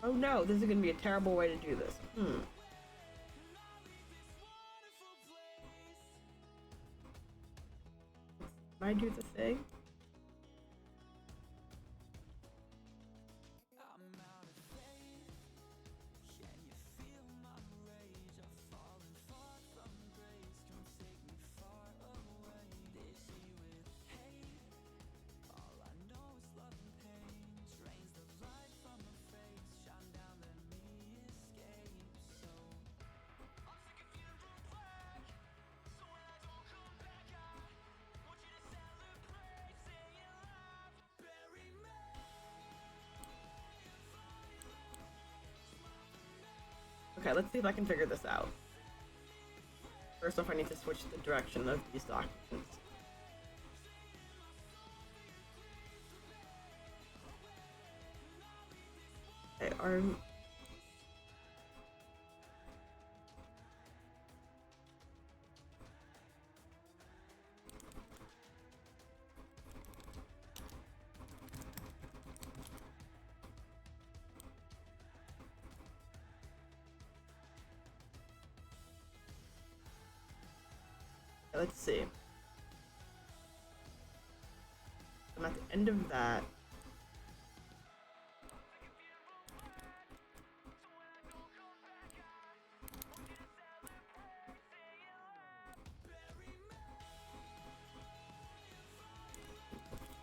Oh no, this is gonna be a terrible way to do this. Can I do the thing? Okay, let's see if I can figure this out. First off, I need to switch the direction of these documents. Okay, let's see. I'm at the end of that.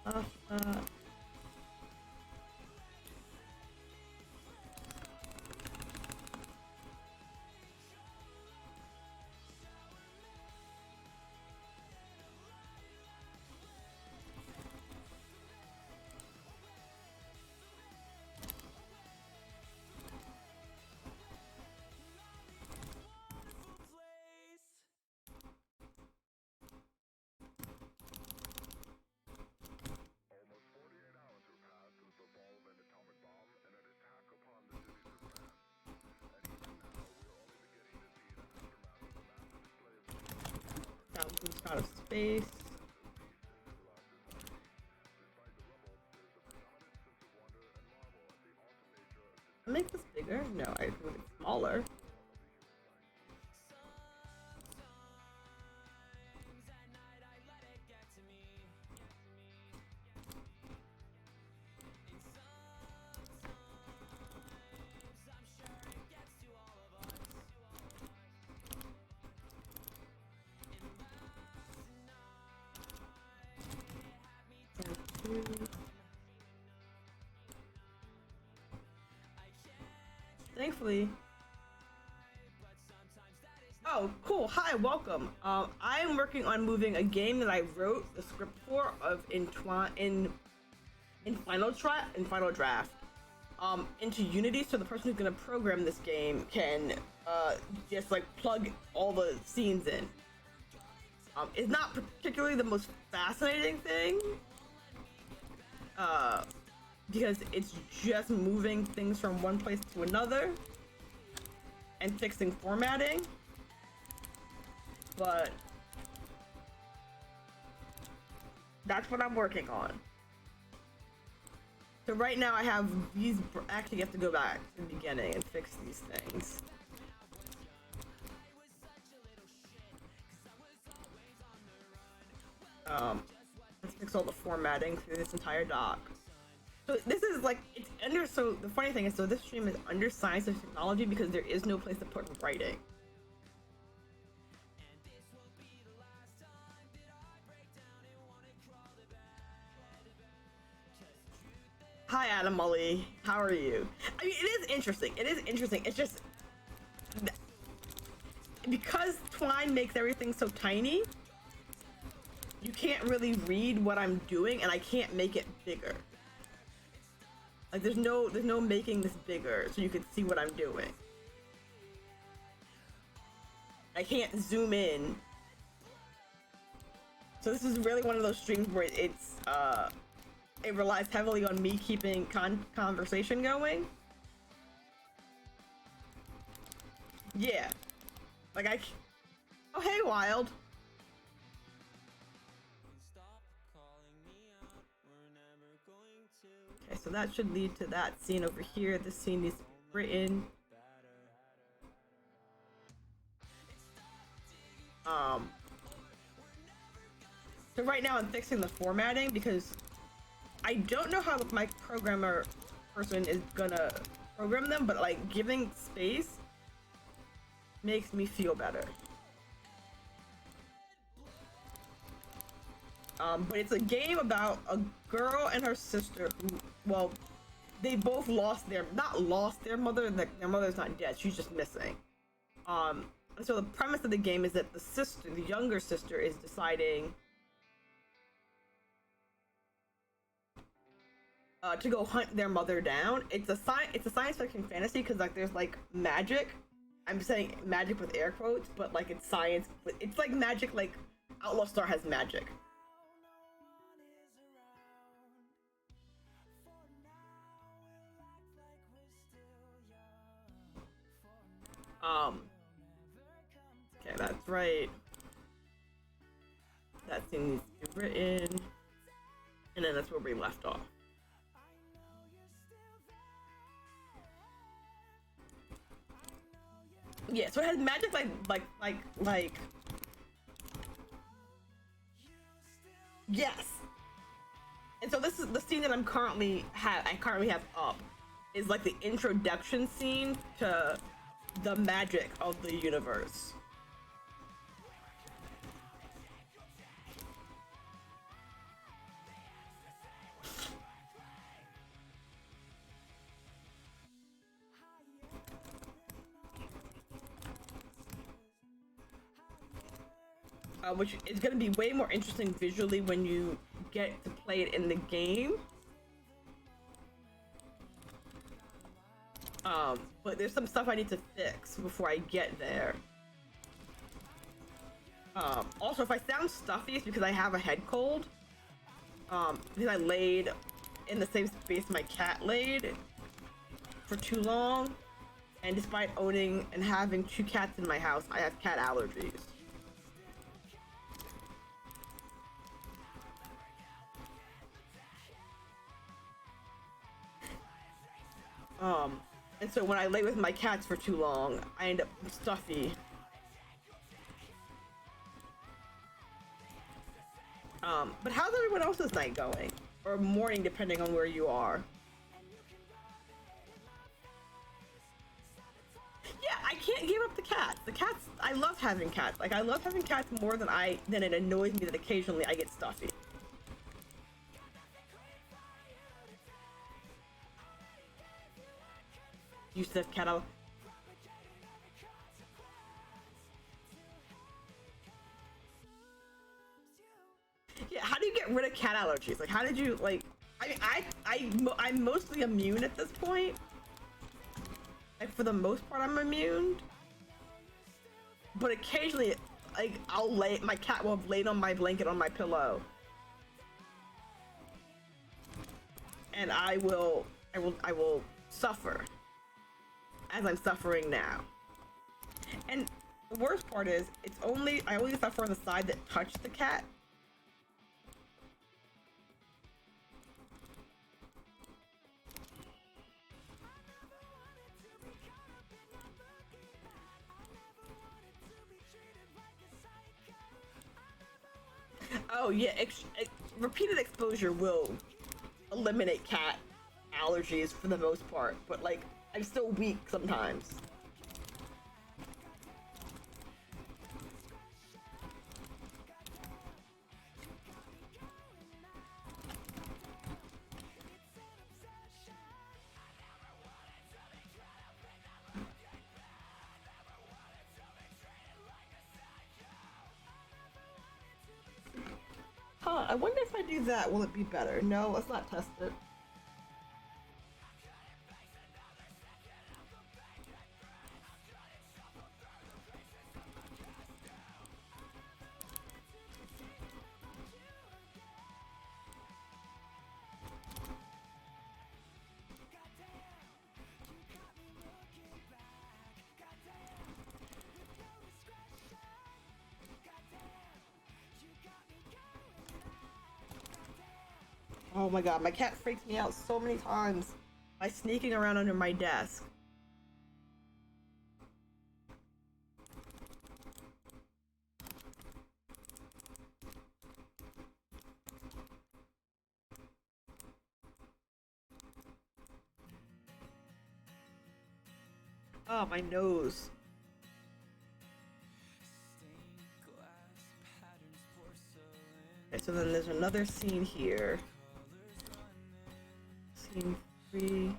Uh, uh, thousands out of space. Make this bigger? No, I can make it smaller. Thankfully. Oh, cool. Hi, welcome. I am working on moving a game that I wrote the script for of in Final Draft into Unity, so the person who's gonna program this game can just like plug all the scenes in. It's not particularly the most fascinating thing, because it's just moving things from one place to another and fixing formatting, but that's what I'm working on. So right now I have these, actually you have to go back to the beginning and fix these things. Let's fix all the formatting through this entire doc. So this is like, it's under, so the funny thing is, so this stream is under science and technology because there is no place to put writing. Hi Adam Mully, how are you? I mean, it is interesting. It is interesting. It's just because Twine makes everything so tiny, you can't really read what I'm doing, and I can't make it bigger. Like there's no making this bigger so you can see what I'm doing. I can't zoom in. So this is really one of those streams where it relies heavily on me keeping conversation going. Yeah. Like oh hey Wild. Okay, so that should lead to that scene over here. This scene needs to be written. So right now I'm fixing the formatting because I don't know how my programmer person is gonna program them, but like giving space makes me feel better. But it's a game about a girl and her sister who, well, they both not lost their mother, their mother's not dead, she's just missing. And so the premise of the game is that the younger sister is deciding to go hunt their mother down. It's a science fiction fantasy because like there's like magic. I'm saying magic with air quotes, but like it's science. It's like magic, like Outlaw Star has magic. Okay, that's right. That scene needs to be written, and then that's where we left off. Yeah, so it has magic like yes. And so this is the scene that I currently have up is like the introduction scene to the magic of the universe. Which is going to be way more interesting visually when you get to play it in the game. But there's some stuff I need to fix before I get there. Also, if I sound stuffy, it's because I have a head cold. Because I laid in the same space my cat laid for too long. And despite owning and having 2 cats in my house, I have cat allergies. And so when I lay with my cats for too long, I end up stuffy. But how's everyone else's night going? Or morning, depending on where you are. Yeah, I can't give up the cats. The cats, I love having cats. Like, I love having cats more than it annoys me that occasionally I get stuffy. You said cat allergy. Yeah, how do you get rid of cat allergies? Like, how did you, like, I mean, I'm mostly immune at this point. Like, for the most part, I'm immune. But occasionally, like, my cat will have laid on my blanket on my pillow. And I will suffer. As I'm suffering now. And the worst part is, I only suffer on the side that touched the cat. Oh yeah, repeated exposure will eliminate cat allergies for the most part, but like, I'm still weak sometimes. Huh, I wonder if I do that, will it be better? No, let's not test it. Oh my god, my cat freaks me out so many times by sneaking around under my desk. Oh, my nose. Okay, so then there's another scene here. Scene 3.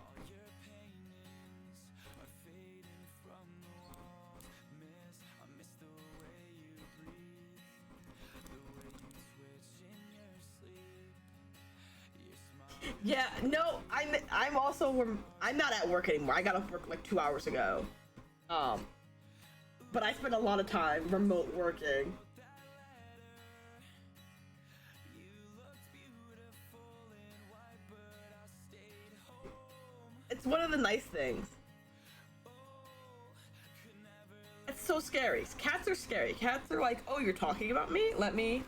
Yeah, no, I'm also I'm not at work anymore. I got off work like 2 hours ago. Um, but I spend a lot of time remote working. It's one of the nice things. It's so scary. Cats are scary. Cats are like, oh, you're talking about me? Let me.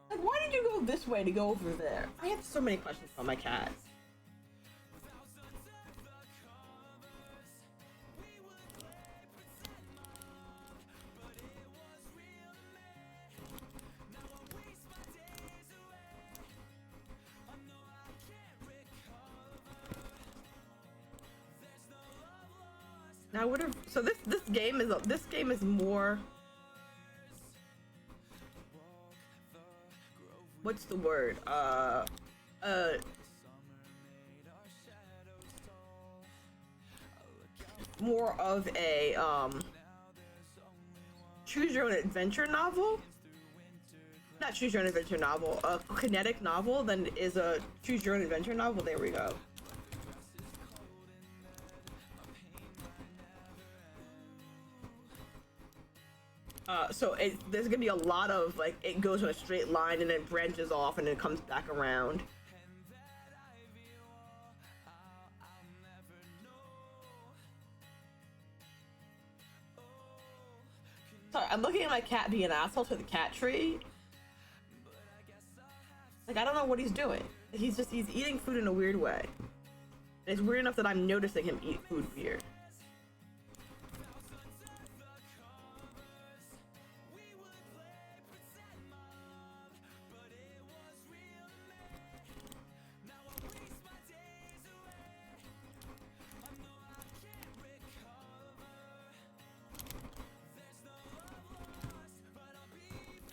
Like, why did you go this way to go over there? I have so many questions about my cats. Now, what? So this game is more. What's the word? More of a choose your own adventure novel. Not choose your own adventure novel. A kinetic novel than is a choose your own adventure novel. There we go. So there's gonna be a lot of like it goes in a straight line and then branches off and then it comes back around. Sorry, I'm looking at my cat being an asshole to the cat tree. Like, I don't know what he's doing. He's eating food in a weird way. And it's weird enough that I'm noticing him eat food weird.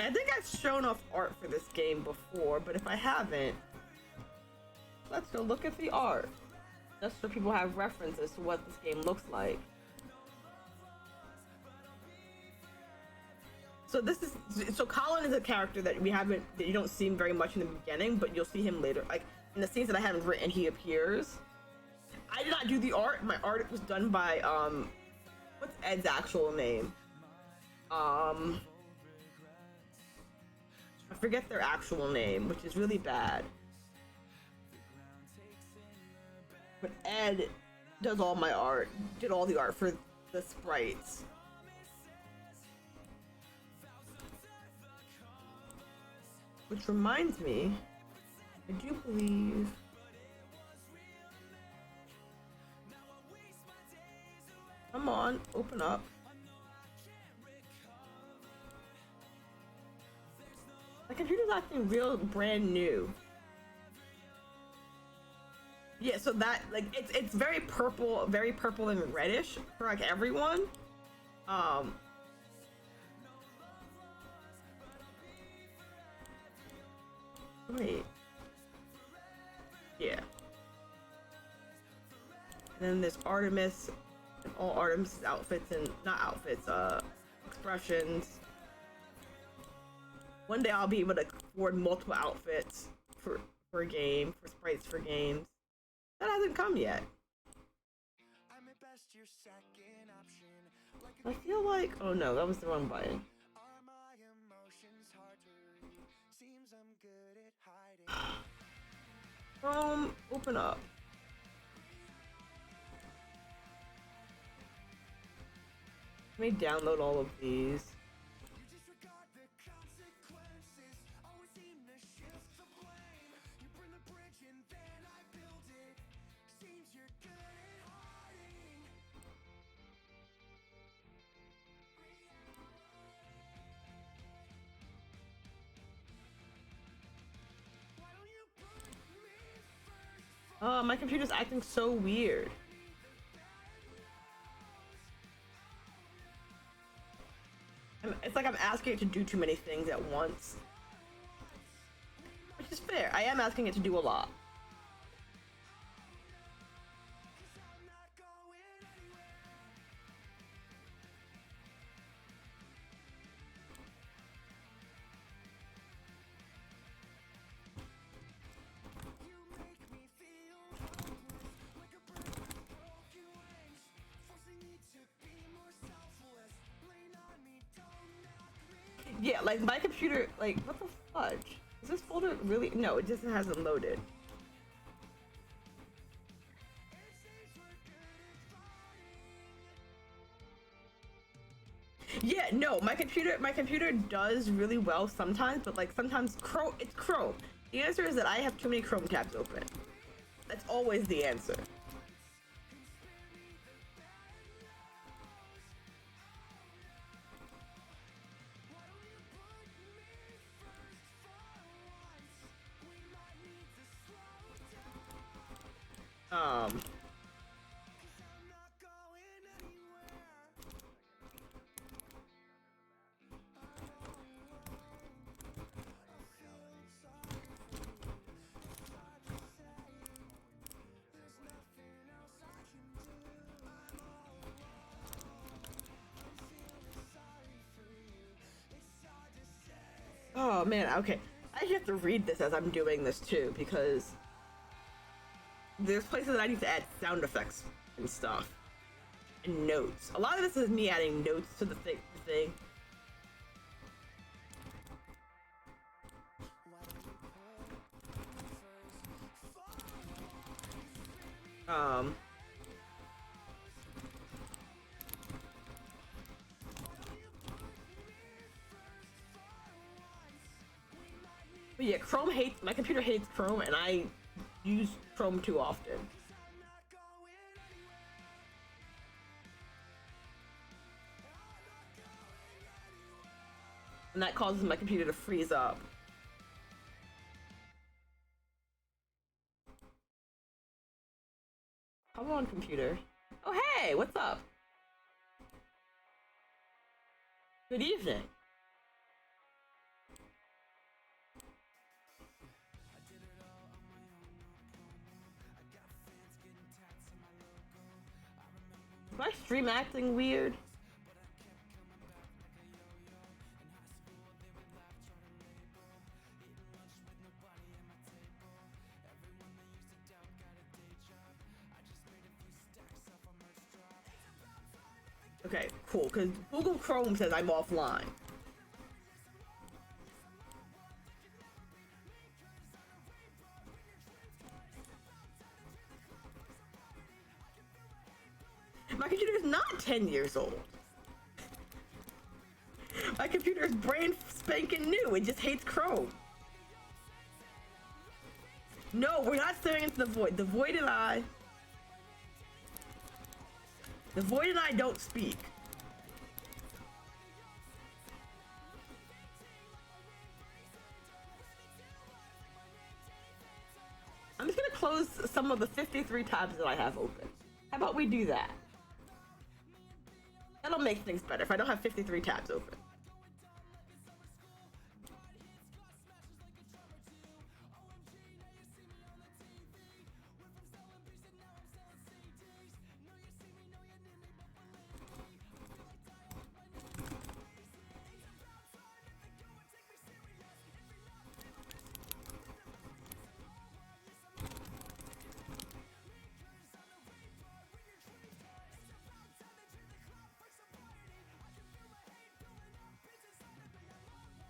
I think I've shown off art for this game before, but if I haven't, let's go look at the art. Just so people have references to what this game looks like. So Colin is a character that you don't see him very much in the beginning, but you'll see him later. Like in the scenes that I haven't written, he appears. I did not do the art. My art was done by what's Ed's actual name? I forget their actual name, which is really bad. But Ed does all my art, did all the art for the sprites. Which reminds me, I do believe... Come on, open up. My computer's acting real brand new. Yeah, so that like it's very purple and reddish for like everyone. Wait. Yeah. And then there's Artemis and all Artemis' outfits and not outfits, expressions. One day I'll be able to afford multiple outfits for a game, for sprites for games. That hasn't come yet. I feel like, oh no, that was the wrong button. Open up. Let me download all of these. Oh, my computer's acting so weird. it's like I'm asking it to do too many things at once. Which is fair. I am asking it to do a lot. Yeah, like my computer, like, what the fudge? Is this folder really? No, it just hasn't loaded. Yeah, no, my computer does really well sometimes, but like sometimes it's Chrome. The answer is that I have too many Chrome tabs open. That's always the answer. Um, oh man, okay. I have to read this as I'm doing this too, because there's places that I need to add sound effects and stuff. And notes. A lot of this is me adding notes to the thing. But yeah, my computer hates Chrome, and I use Chrome too often. And that causes my computer to freeze up. Come on, computer. Oh, hey, what's up? Good evening. Is my stream acting weird? Okay, cool, because Google Chrome says I'm offline. My computer is not 10 years old. My computer is brand spanking new. It just hates Chrome. No, we're not staring into the void. The void and I don't speak. I'm just gonna close some of the 53 tabs that I have open. How about we do that? That'll make things better if I don't have 53 tabs open.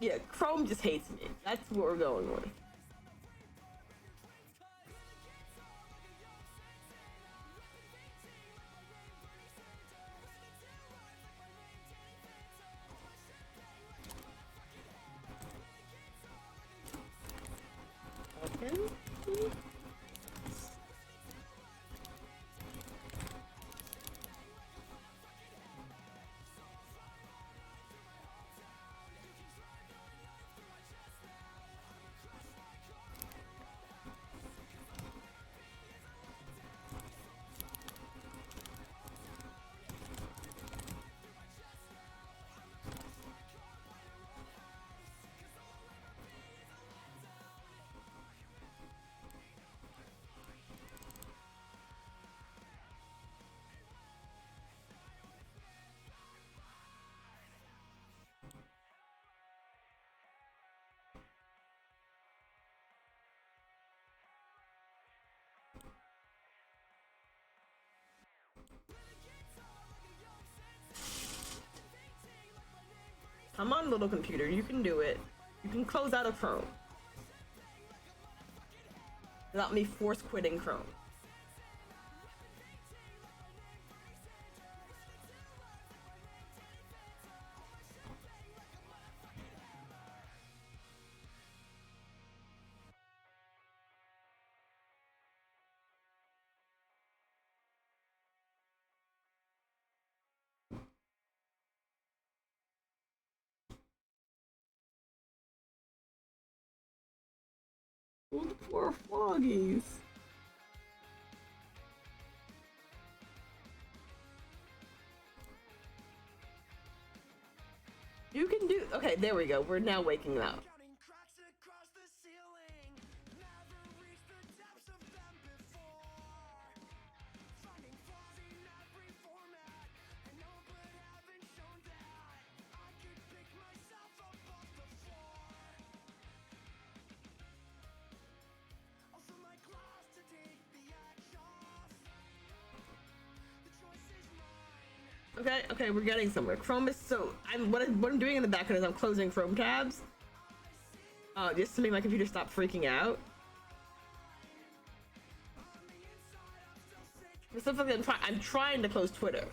Yeah, Chrome just hates me. That's what we're going with. Okay. Come on, little computer, you can do it. You can close out of Chrome. Without me force quitting Chrome. Oh, the poor froggies. You can do. Okay, there we go. We're now waking up. Okay, we're getting somewhere. Chrome is so. What I'm doing in the background is I'm closing Chrome tabs. Just to make my computer stop freaking out. Specifically, I'm trying to close Twitter.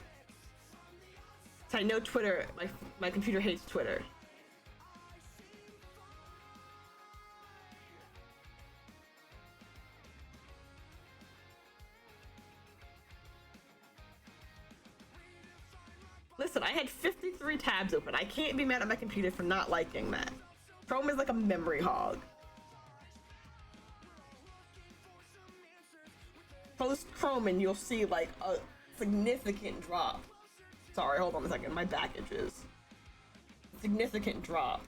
So I know Twitter. My computer hates Twitter. Listen, I had 53 tabs open. I can't be mad at my computer for not liking that. Chrome is like a memory hog. Close Chrome and you'll see like a significant drop. Sorry, hold on a second. My back itches. Significant drop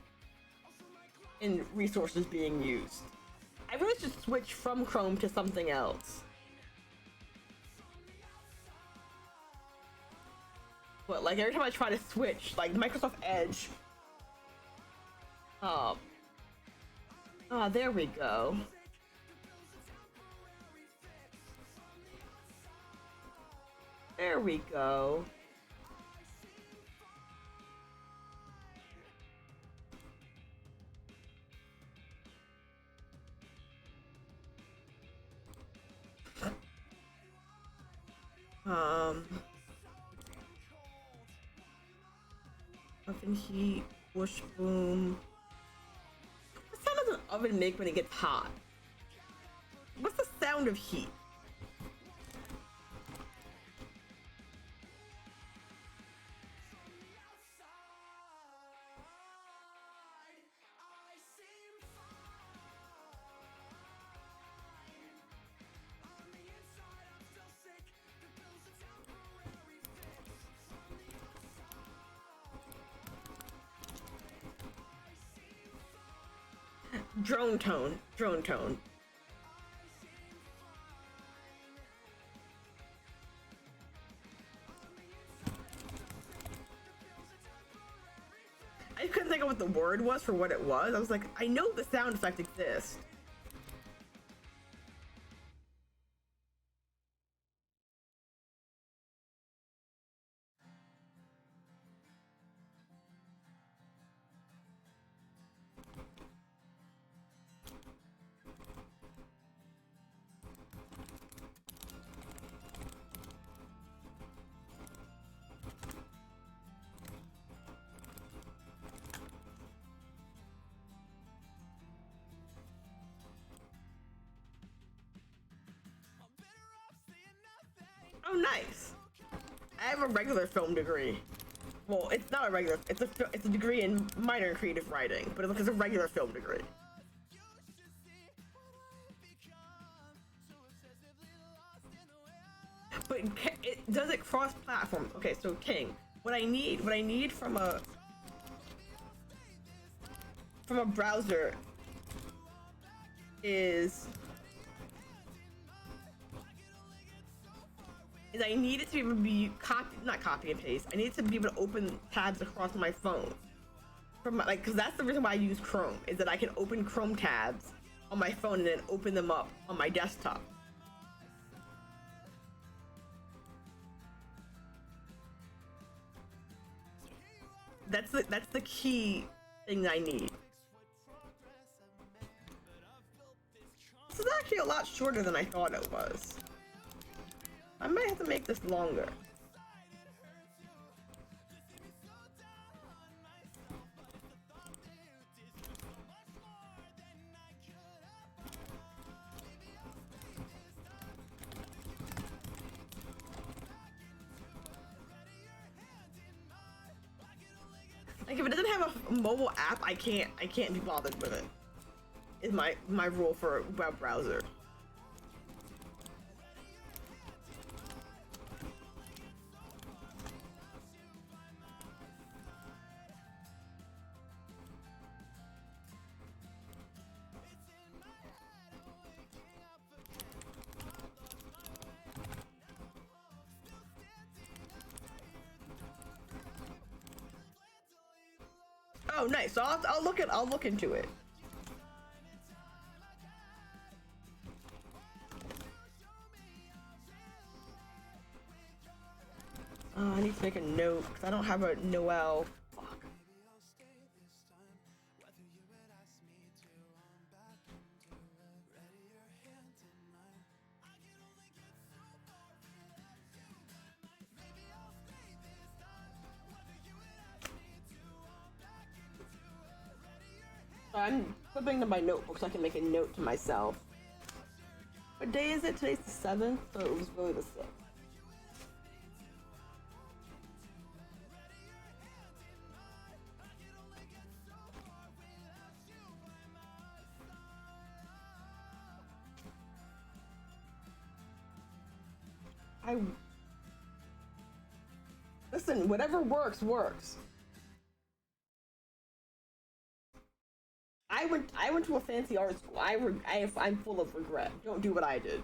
in resources being used. I really should switch from Chrome to something else. But like every time I try to switch, like Microsoft Edge. Oh, there we go. There we go. Oven heat, whoosh boom. What sound does an oven make when it gets hot? What's the sound of heat? Drone tone. I couldn't think of what the word was for what it was. I was like, I know the sound effect exists. Oh, nice. I have a regular film degree. Well, it's not a regular. It's a degree in minor creative writing, but it's a regular film degree. But does it cross-platform? Okay, so King, what I need from a browser is I need it to be able to be not copy and paste. I need it to be able to open tabs across my phone. Because that's the reason why I use Chrome, is that I can open Chrome tabs on my phone and then open them up on my desktop. that's the key thing I need. This is actually a lot shorter than I thought it was. I might have to make this longer. Like if it doesn't have a mobile app, I can't be bothered with it. Is my rule for a web browser. Oh, nice. So I'll look into it. I need to make a note because I don't have a Noel. Fuck. I'm flipping to my notebook so I can make a note to myself. What day is it? Today's the 7th, so it was really the 6th. Listen, whatever works, works. I went to a fancy art school. I'm full of regret. Don't do what I did.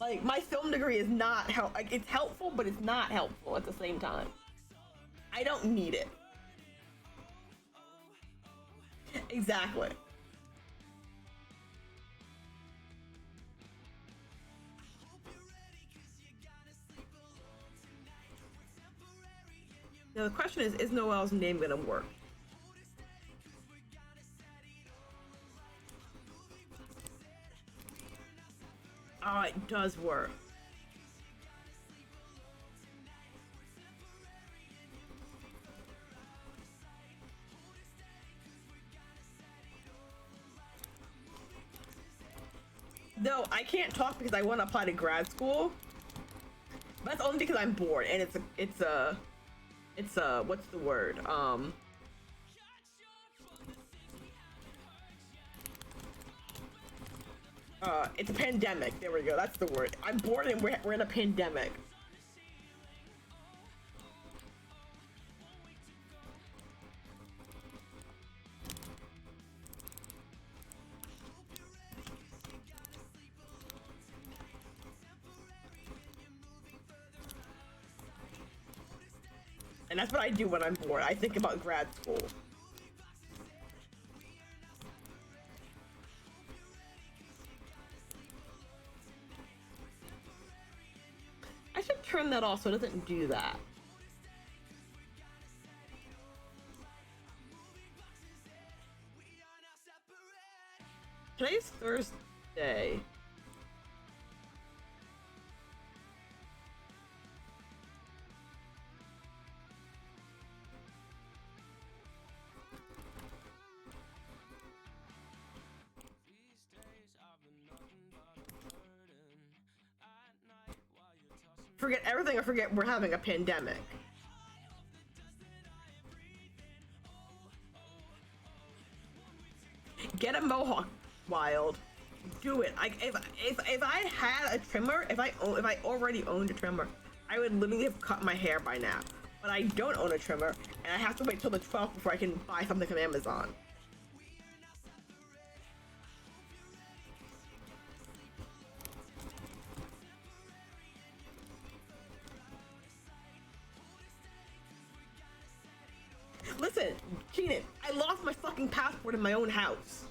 Like, my film degree is not like, it's helpful, but it's not helpful at the same time. I don't need it. Exactly. Now the question is Noel's name gonna work? Oh, it does work. No, I can't talk because I want to apply to grad school. But that's only because I'm bored, and it's a what's the word? It's a pandemic. There we go. That's the word. I'm bored, and we're in a pandemic. And that's what I do when I'm bored. I think about grad school. I should turn that off so it doesn't do that. Today's Thursday. Forget everything or forget we're having a pandemic. Get a mohawk, Wild. Do it. If I had a trimmer, if I already owned a trimmer, I would literally have cut my hair by now. But I don't own a trimmer, and I have to wait till the 12th before I can buy something from Amazon. listen, Keenan, I lost my fucking passport in my own house.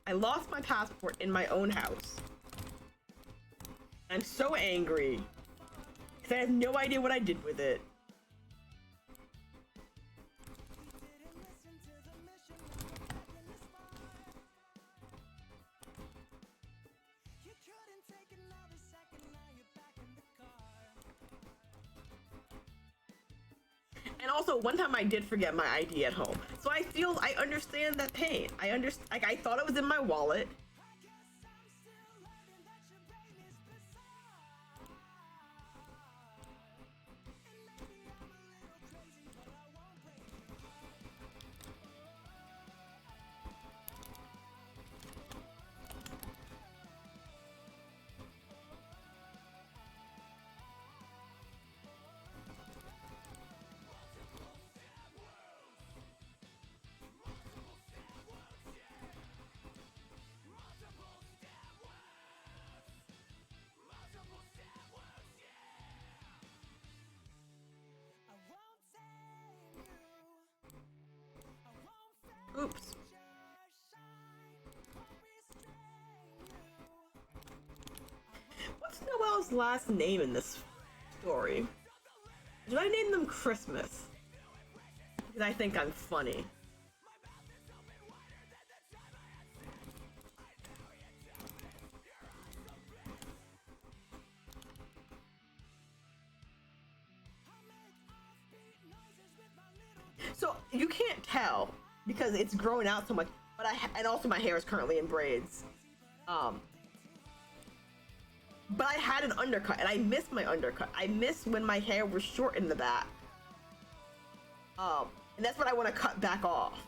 I lost my passport in my own house. I'm so angry. Because I have no idea what I did with it. And also, one time I did forget my ID at home. So I understand that pain. Like, I thought it was in my wallet. Oops. What's Noelle's last name in this story? Did I name them Christmas? Because I think I'm funny. So you can't tell because it's growing out so much, but and also my hair is currently in braids. But I had an undercut and I missed my undercut. I missed when my hair was short in the back. And that's what I want to cut back off.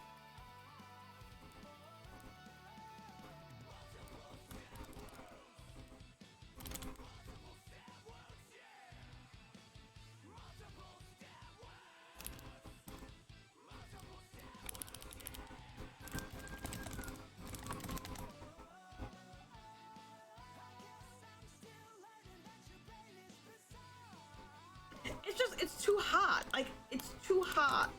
It's too hot. Like, it's too hot.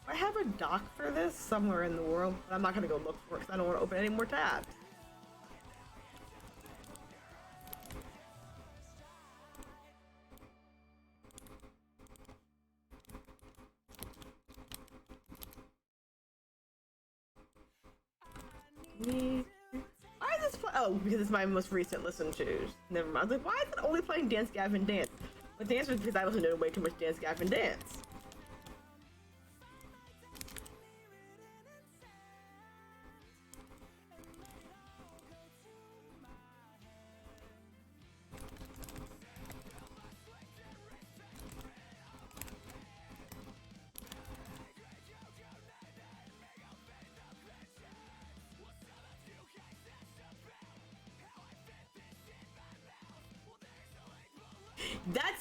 I have a doc for this somewhere in the world, but I'm not gonna go look for it because I don't want to open any more tabs. Why is this oh, because it's my most recent listen to. Never mind. I was like, why is it only playing Dance Gavin Dance? But the answer is because I listen to way too much Dance Gavin Dance.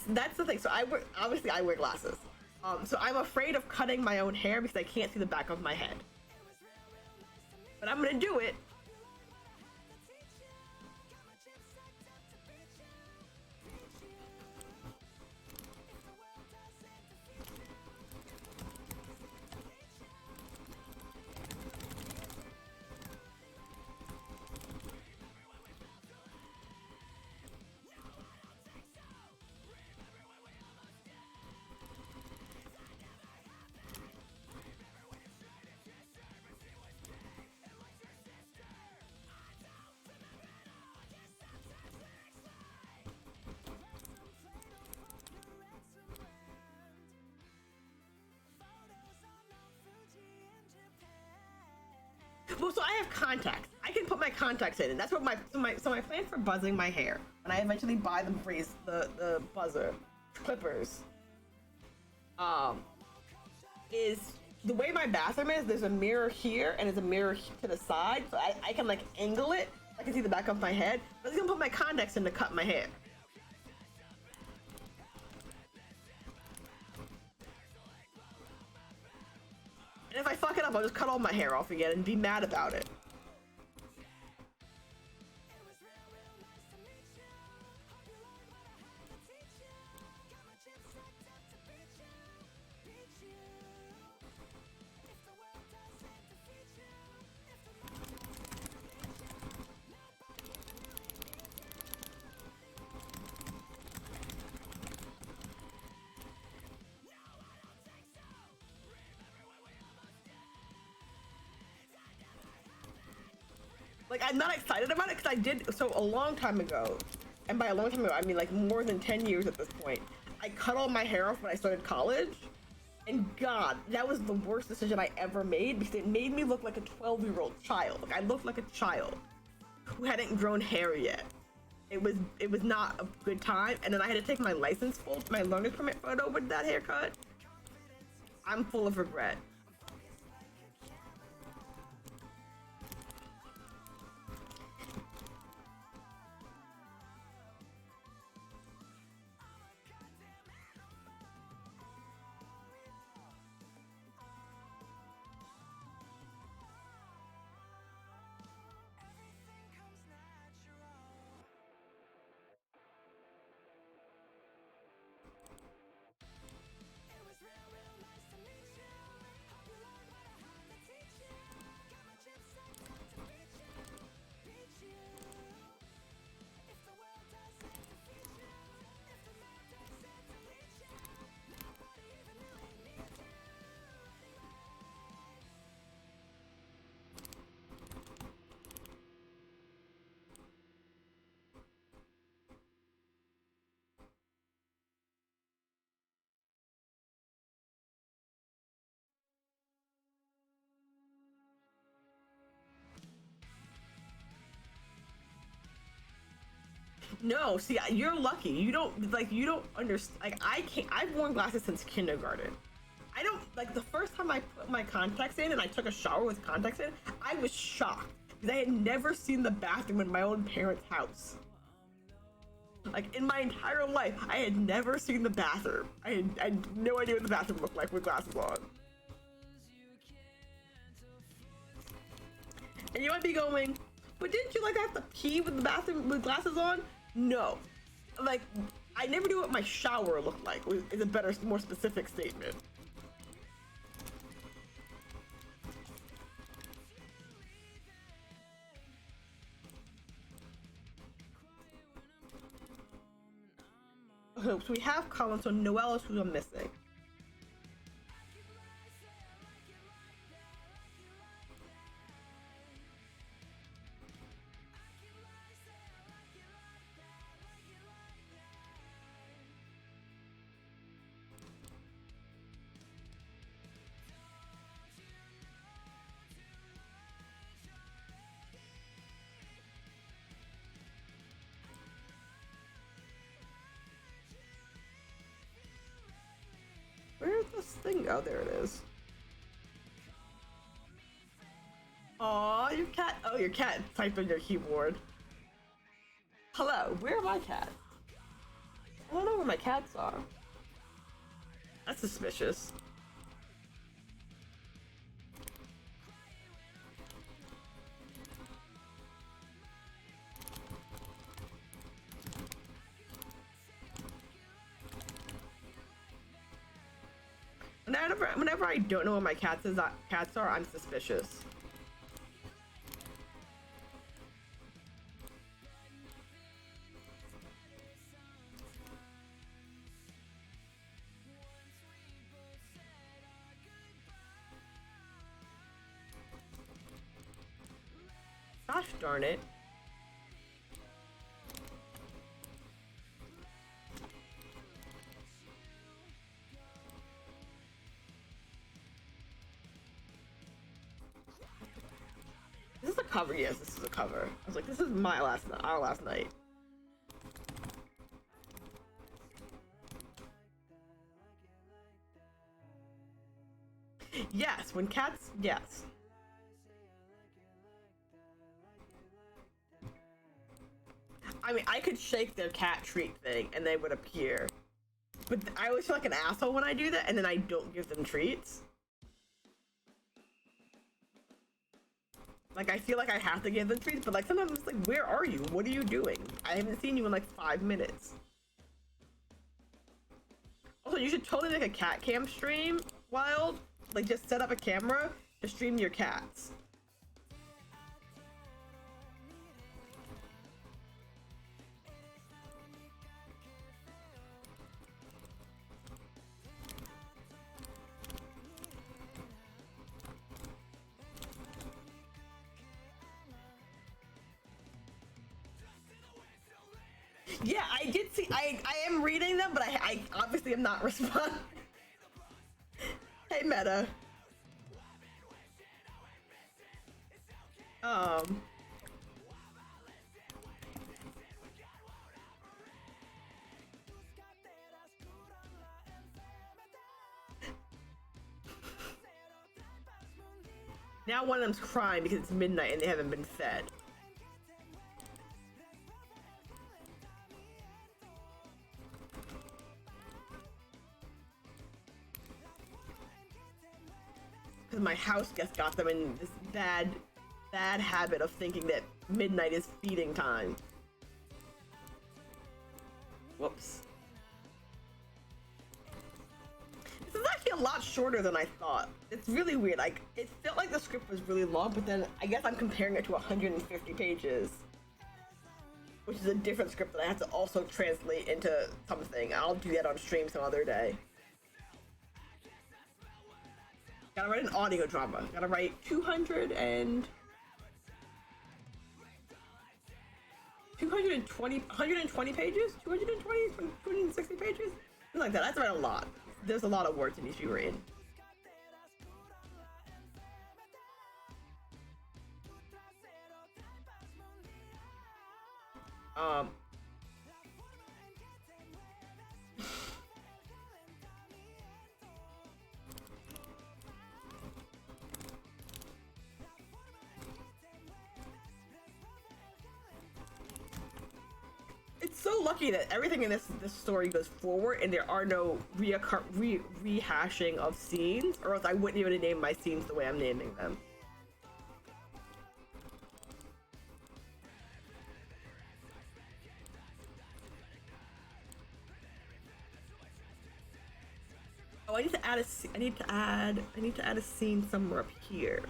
That's the thing. So I wear glasses. So I'm afraid of cutting my own hair because I can't see the back of my head. But I'm gonna do it. Well, so I have contacts. I can put my contacts in, and that's what my plan for buzzing my hair when I eventually buy the buzzer clippers. Is the way my bathroom is. There's a mirror here and there's a mirror to the side, so I can like angle it. I can see the back of my head. But I'm just gonna put my contacts in to cut my hair. And if I fuck it up, I'll just cut all my hair off again and be mad about it. Like, I'm not excited about it because I did so a long time ago, and by a long time ago I mean like more than 10 years at this point. I cut all my hair off when I started college, and God, that was the worst decision I ever made because it made me look like a 12-year-old child. Like, I looked like a child who hadn't grown hair yet. It was not a good time, and then I had to take my my learner's permit photo with that haircut. I'm full of regret. No, see, you're lucky. You don't understand. Like, I can't. I've worn glasses since kindergarten. I don't like the first time I put my contacts in and I took a shower with contacts in. I was shocked because I had never seen the bathroom in my own parents' house. Like, in my entire life, I had never seen the bathroom. I had no idea what the bathroom looked like with glasses on. And you might be going, but didn't you like have to pee with the bathroom with glasses on? No. Like, I never knew what my shower looked like, is a better, more specific statement. Okay, so we have Colin, so Noelle is who I'm missing. Where's this thing? Oh, there it is. Aw, your cat. Oh, your cat typed on your keyboard. Hello, where are my cats? I don't know where my cats are. That's suspicious. Whenever I don't know where my cats are, I'm suspicious. Gosh darn it. cover. Yes, this is a cover. I was like, this is our last night. Yes, when cats, yes. I mean, I could shake their cat treat thing and they would appear. But I always feel like an asshole when I do that and then I don't give them treats. Like, I feel like I have to give them treats, but like sometimes it's like, where are you? What are you doing? I haven't seen you in like 5 minutes. Also, you should totally make a cat cam stream, Wild. Like, just set up a camera to stream your cats. Yeah, I did see. I am reading them, but I obviously am not responding. Hey, Meta. Um. Now one of them's crying because it's midnight and they haven't been fed. Because my house guest got them in this bad habit of thinking that midnight is feeding time. Whoops. This is actually a lot shorter than I thought. It's really weird. Like, it felt like the script was really long, but then I guess I'm comparing it to 150 pages. Which is a different script that I have to also translate into something. I'll do that on stream some other day. Gotta write an audio drama. Gotta write 220 pages? 260 pages? Something like that. That's write a lot. There's a lot of words that need to be written. It's so lucky that everything in this story goes forward and there are no rehashing of scenes, or else I wouldn't even name my scenes the way I'm naming them. Oh, I need to add a scene somewhere up here.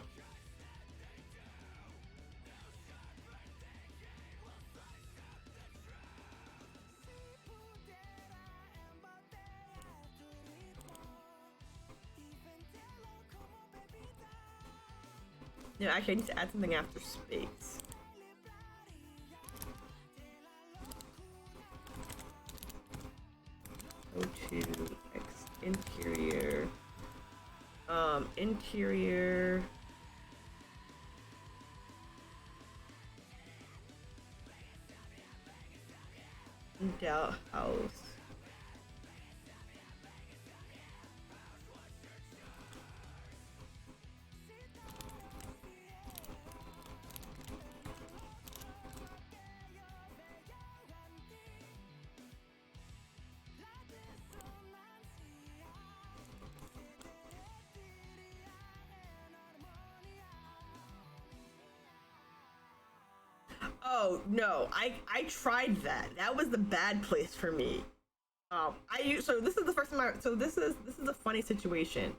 No, actually, I need to add something after space. Go to interior. Interior. Endowed house. Oh no, I tried that. That was the bad place for me. So this is the first time so this is a funny situation.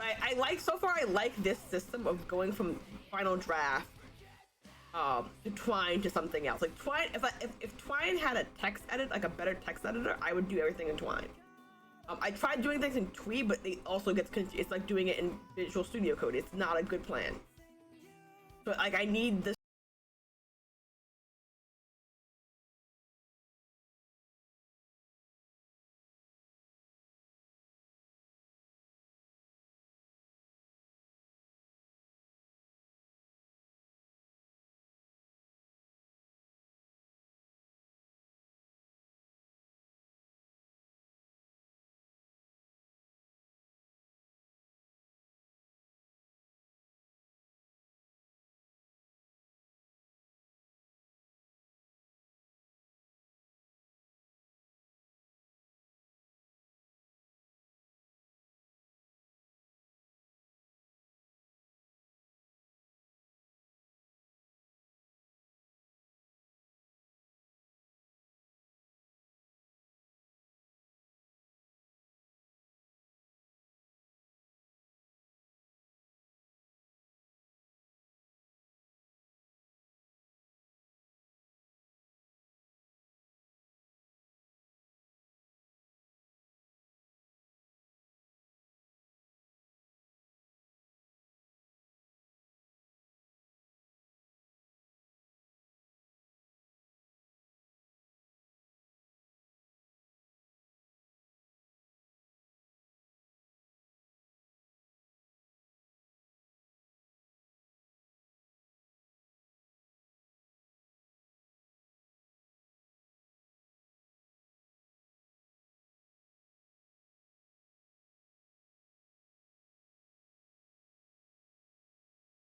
I like so far. I like this system of going from final draft to Twine to something else. Like Twine, if Twine had a text edit, like a better text editor, I would do everything in Twine. I tried doing things in Twee, but it also gets confused. It's like doing it in Visual Studio Code. It's not a good plan. But like I need this.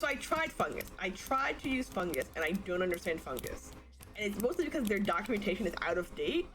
So I tried fungus. I tried to use fungus, and I don't understand fungus. And it's mostly because their documentation is out of date.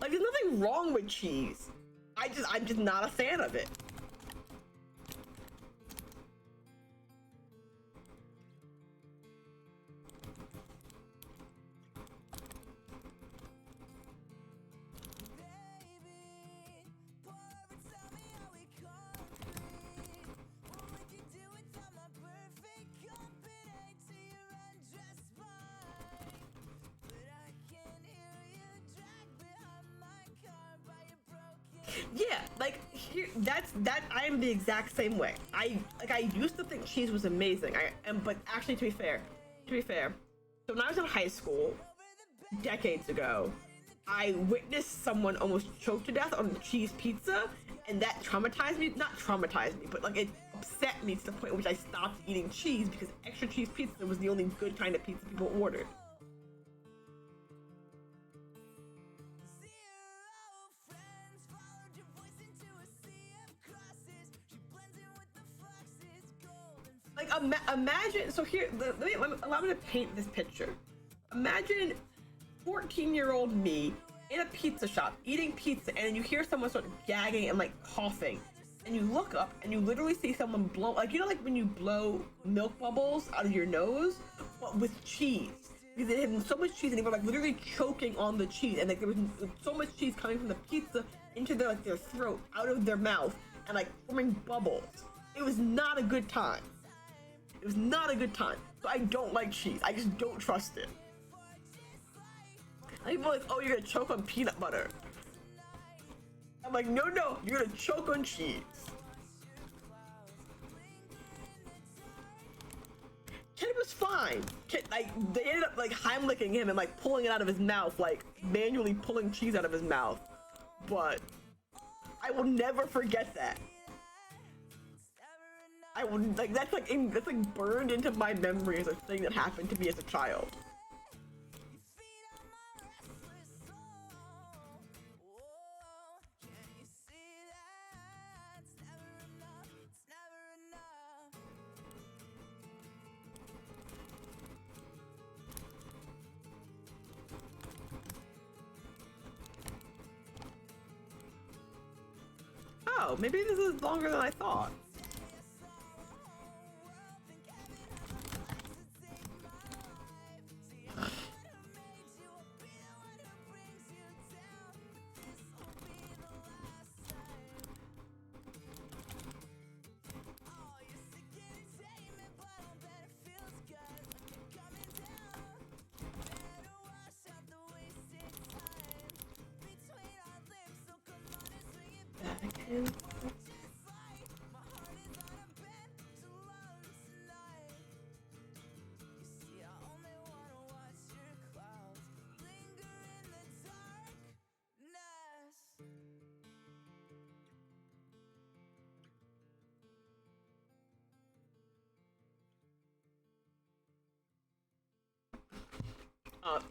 Like, there's nothing wrong with cheese. I'm just not a fan of it. Yeah, like here, I am the exact same way. I used to think cheese was amazing. But actually, to be fair, so when I was in high school, decades ago, I witnessed someone almost choke to death on cheese pizza, and that traumatized me. Not traumatized me, but like it upset me to the point in which I stopped eating cheese because extra cheese pizza was the only good kind of pizza people ordered. Like imagine. So here, allow me to paint this picture. Imagine 14-year-old me in a pizza shop eating pizza, and then you hear someone start gagging and like coughing, and you look up and you literally see someone blow, like, you know, like when you blow milk bubbles out of your nose, but with cheese, because they had so much cheese and they were like literally choking on the cheese, and like there was so much cheese coming from the pizza into their like their throat, out of their mouth, and like forming bubbles. It was not a good time. It was not a good time. So I don't like cheese. I just don't trust it. People are like, oh, you're gonna choke on peanut butter. I'm like, no, you're gonna choke on cheese. Kid was fine. Kid, like, they ended up like Heimliching him and like pulling it out of his mouth, like manually pulling cheese out of his mouth. But I will never forget that. I would like that's like burned into my memory as a thing that happened to me as a child. Oh, maybe this is longer than I thought.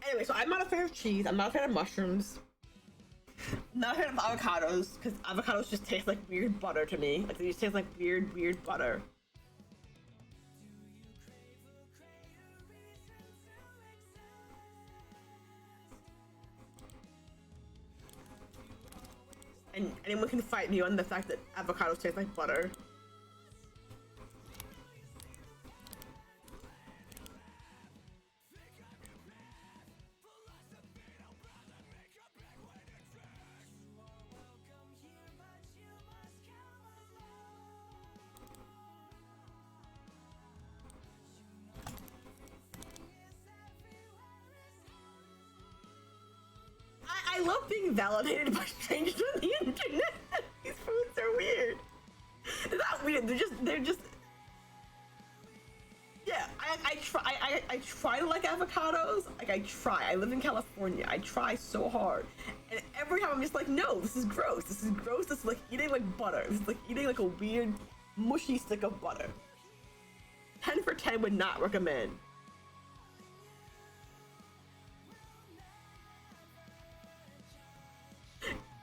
Anyway, so I'm not a fan of cheese. I'm not a fan of mushrooms. I'm not a fan of avocados because avocados just taste like weird butter to me. Like they just taste like weird butter. And anyone can fight me on the fact that avocados taste like butter. I love being validated by strangers on the internet. These foods are weird. They're not weird. They're just. Yeah, I try to like avocados. Like I try. I live in California. I try so hard, and every time I'm just like, no, this is gross. This is gross. This is like eating like butter. This is like eating like a weird, mushy stick of butter. 10 for 10 would not recommend.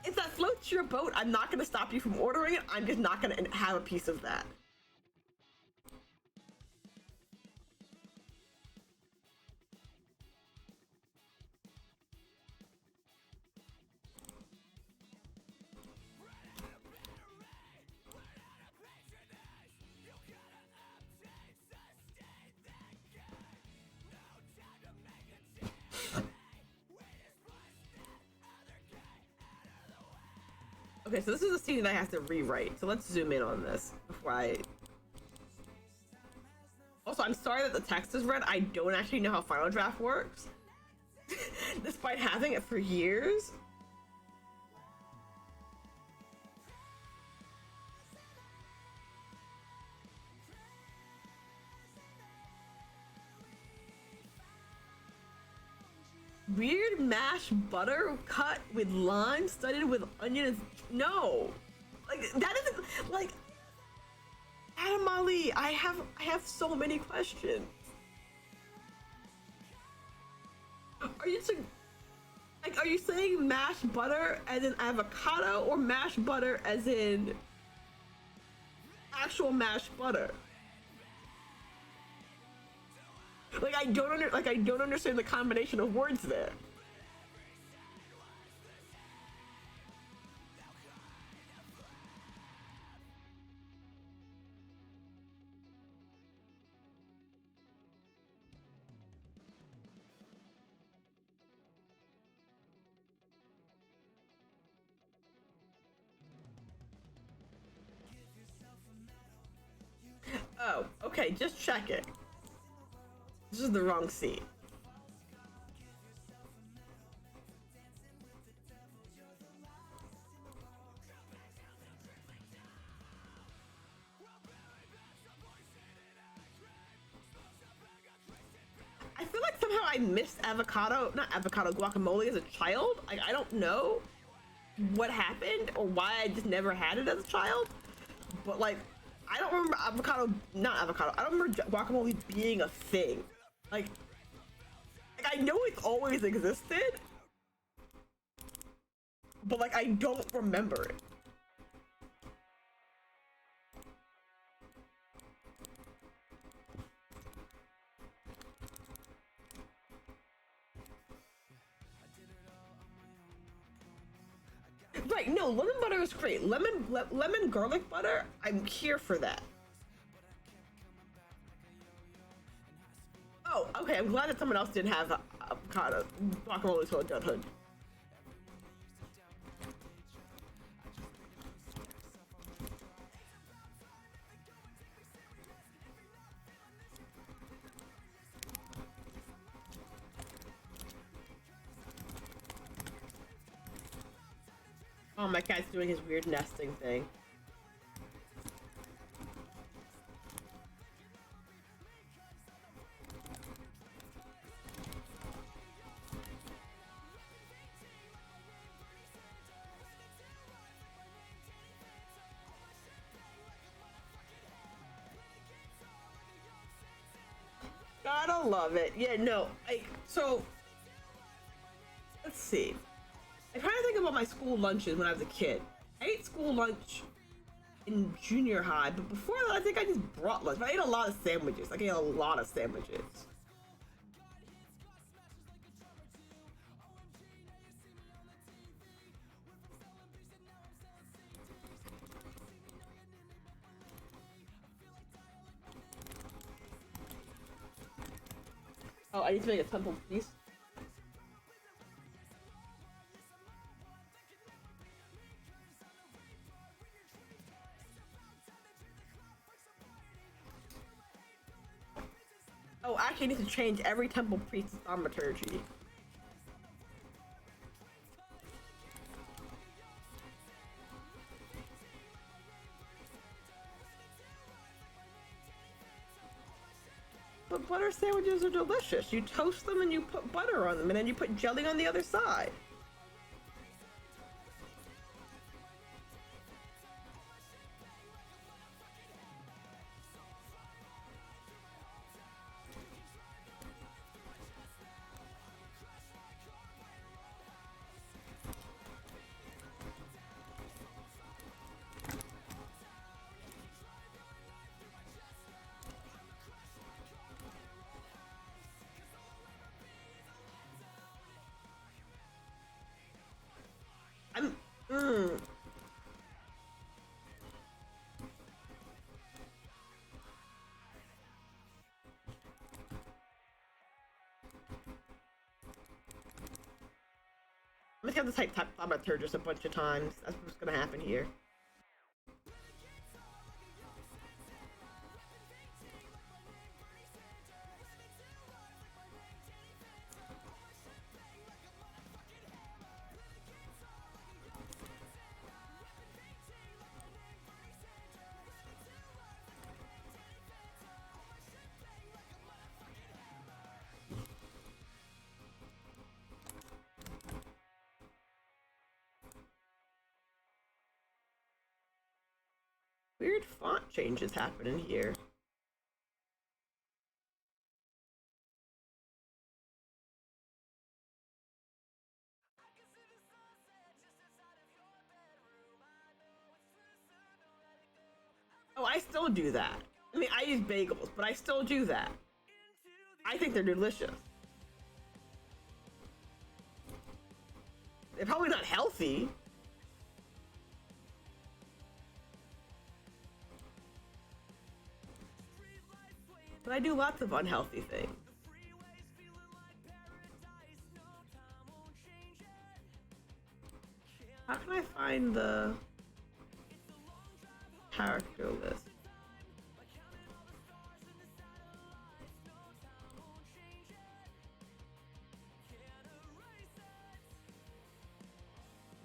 If that floats your boat, I'm not gonna stop you from ordering it. I'm just not gonna have a piece of that. Okay, so this is a scene that I have to rewrite. So let's zoom in on this before I. Also, I'm sorry that the text is red. I don't actually know how Final Draft works, despite having it for years. Weird mashed butter cut with lime studded with onion and no, like that isn't like Adam Ali. I have so many questions. Are you like are you saying mashed butter as in avocado or mashed butter as in actual mashed butter? Like I don't understand the combination of words there. Oh, okay, just check it. This is the wrong scene. I feel like somehow I missed not avocado, guacamole as a child. Like, I don't know what happened or why I just never had it as a child. But, like, I don't remember not avocado. I don't remember guacamole being a thing. Like I know it's always existed, but, like, I don't remember it. Right, no, lemon butter is great. Lemon garlic butter, I'm here for that. Oh, okay, I'm glad that someone else didn't have avocado guacamole to adulthood. Oh, my cat's doing his weird nesting thing. Gotta love it. Yeah, no, so let's see. I try to think about my school lunches when I was a kid. I ate school lunch in junior high, but before that, I think I just brought lunch. But I ate a lot of sandwiches. Like, I ate a lot of sandwiches. Oh, I need to make a temple piece. Oh, actually, I need to change every temple priest's thaumaturgy. But butter sandwiches are delicious. You toast them and you put butter on them, and then you put jelly on the other side. just got to type thaumaturgist a bunch of times. That's what's gonna happen here. Weird font changes happening here. Oh, I still do that. I mean, I use bagels, but I still do that. I think they're delicious. They're probably not healthy. But I do lots of unhealthy things. How can I find the character list?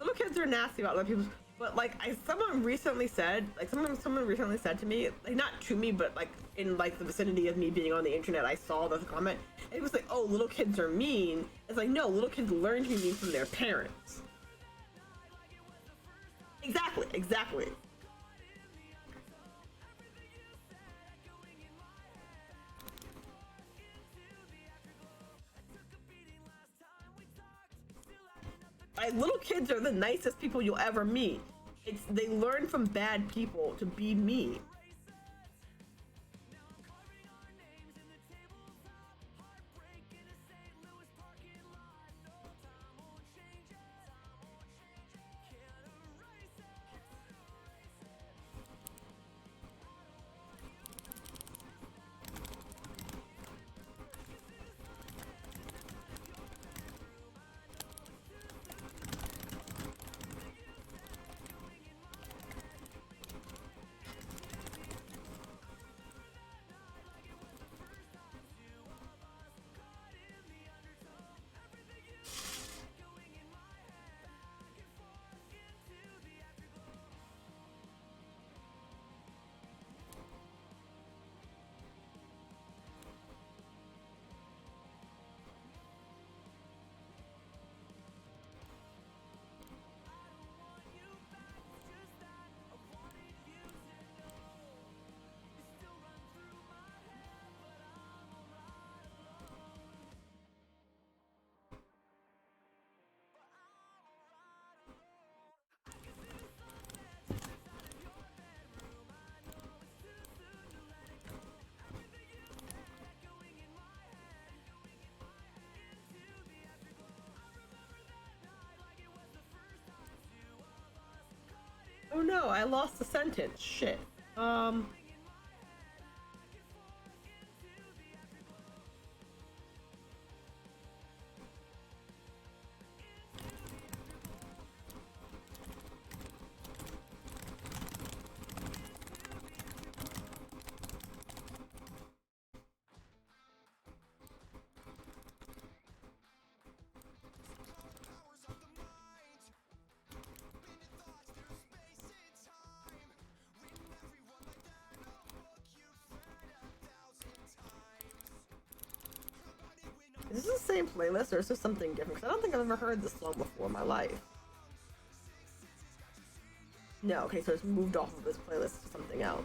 Little kids are nasty about other people's, but like someone recently said to me, like not to me, but like in like the vicinity of me being on the internet, I saw the comment. And it was like, oh, little kids are mean. It's like, no, little kids learn to be mean from their parents. Exactly. Like, little kids are the nicest people you'll ever meet. They learn from bad people to be mean. Oh no, I lost the sentence. Shit. Is this the same playlist or is this something different? Because I don't think I've ever heard this song before in my life. No, okay, so it's moved off of this playlist to something else.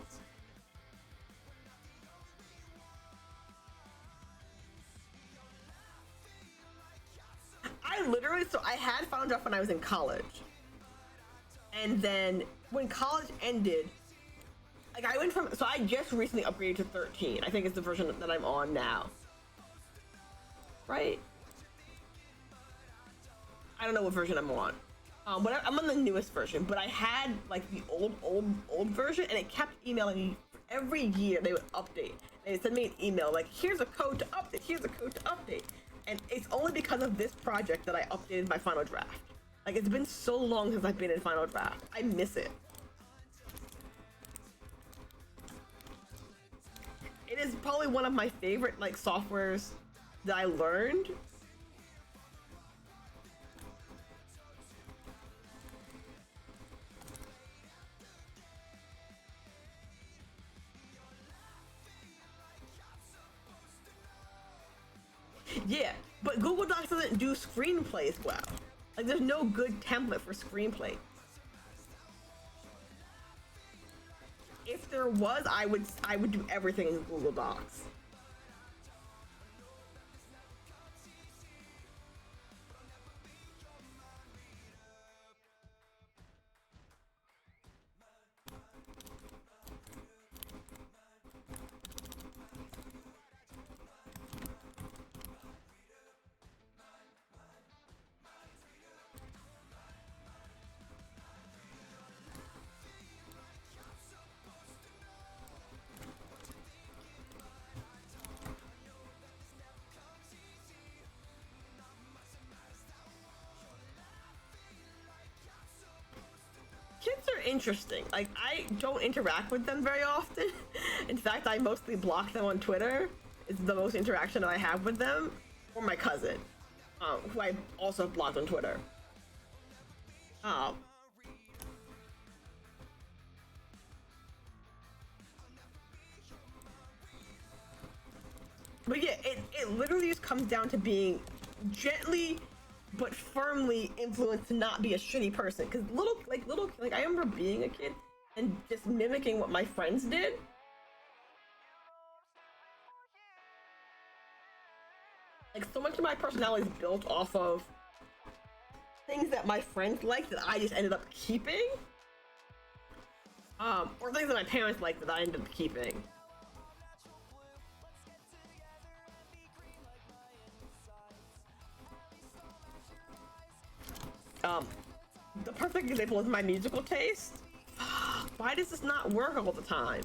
So I had found out when I was in college. And then when college ended, like I went from, so I just recently upgraded to 13. I think it's the version that I'm on now. Right? I don't know what version I'm on. But I'm on the newest version, but I had like the old version, and it kept emailing me every year. They would update. They would send me an email like, here's a code to update, here's a code to update. And it's only because of this project that I updated my final draft. Like, it's been so long since I've been in Final Draft. I miss it. It is probably one of my favorite, like, softwares that I learned. Yeah, but Google Docs doesn't do screenplays well. Like, there's no good template for screenplay. If there was, I would do everything in Google Docs. Kids are interesting. Like, I don't interact with them very often. In fact, I mostly block them on Twitter. It's the most interaction that I have with them. Or my cousin, who I also blocked on Twitter. But yeah, it literally just comes down to being gently but firmly influenced to not be a shitty person. Because like I remember being a kid and just mimicking what my friends did. Like, so much of my personality is built off of things that my friends liked that I just ended up keeping. Or things that my parents liked that I ended up keeping. The perfect example is my musical taste. Why does this not work all the time?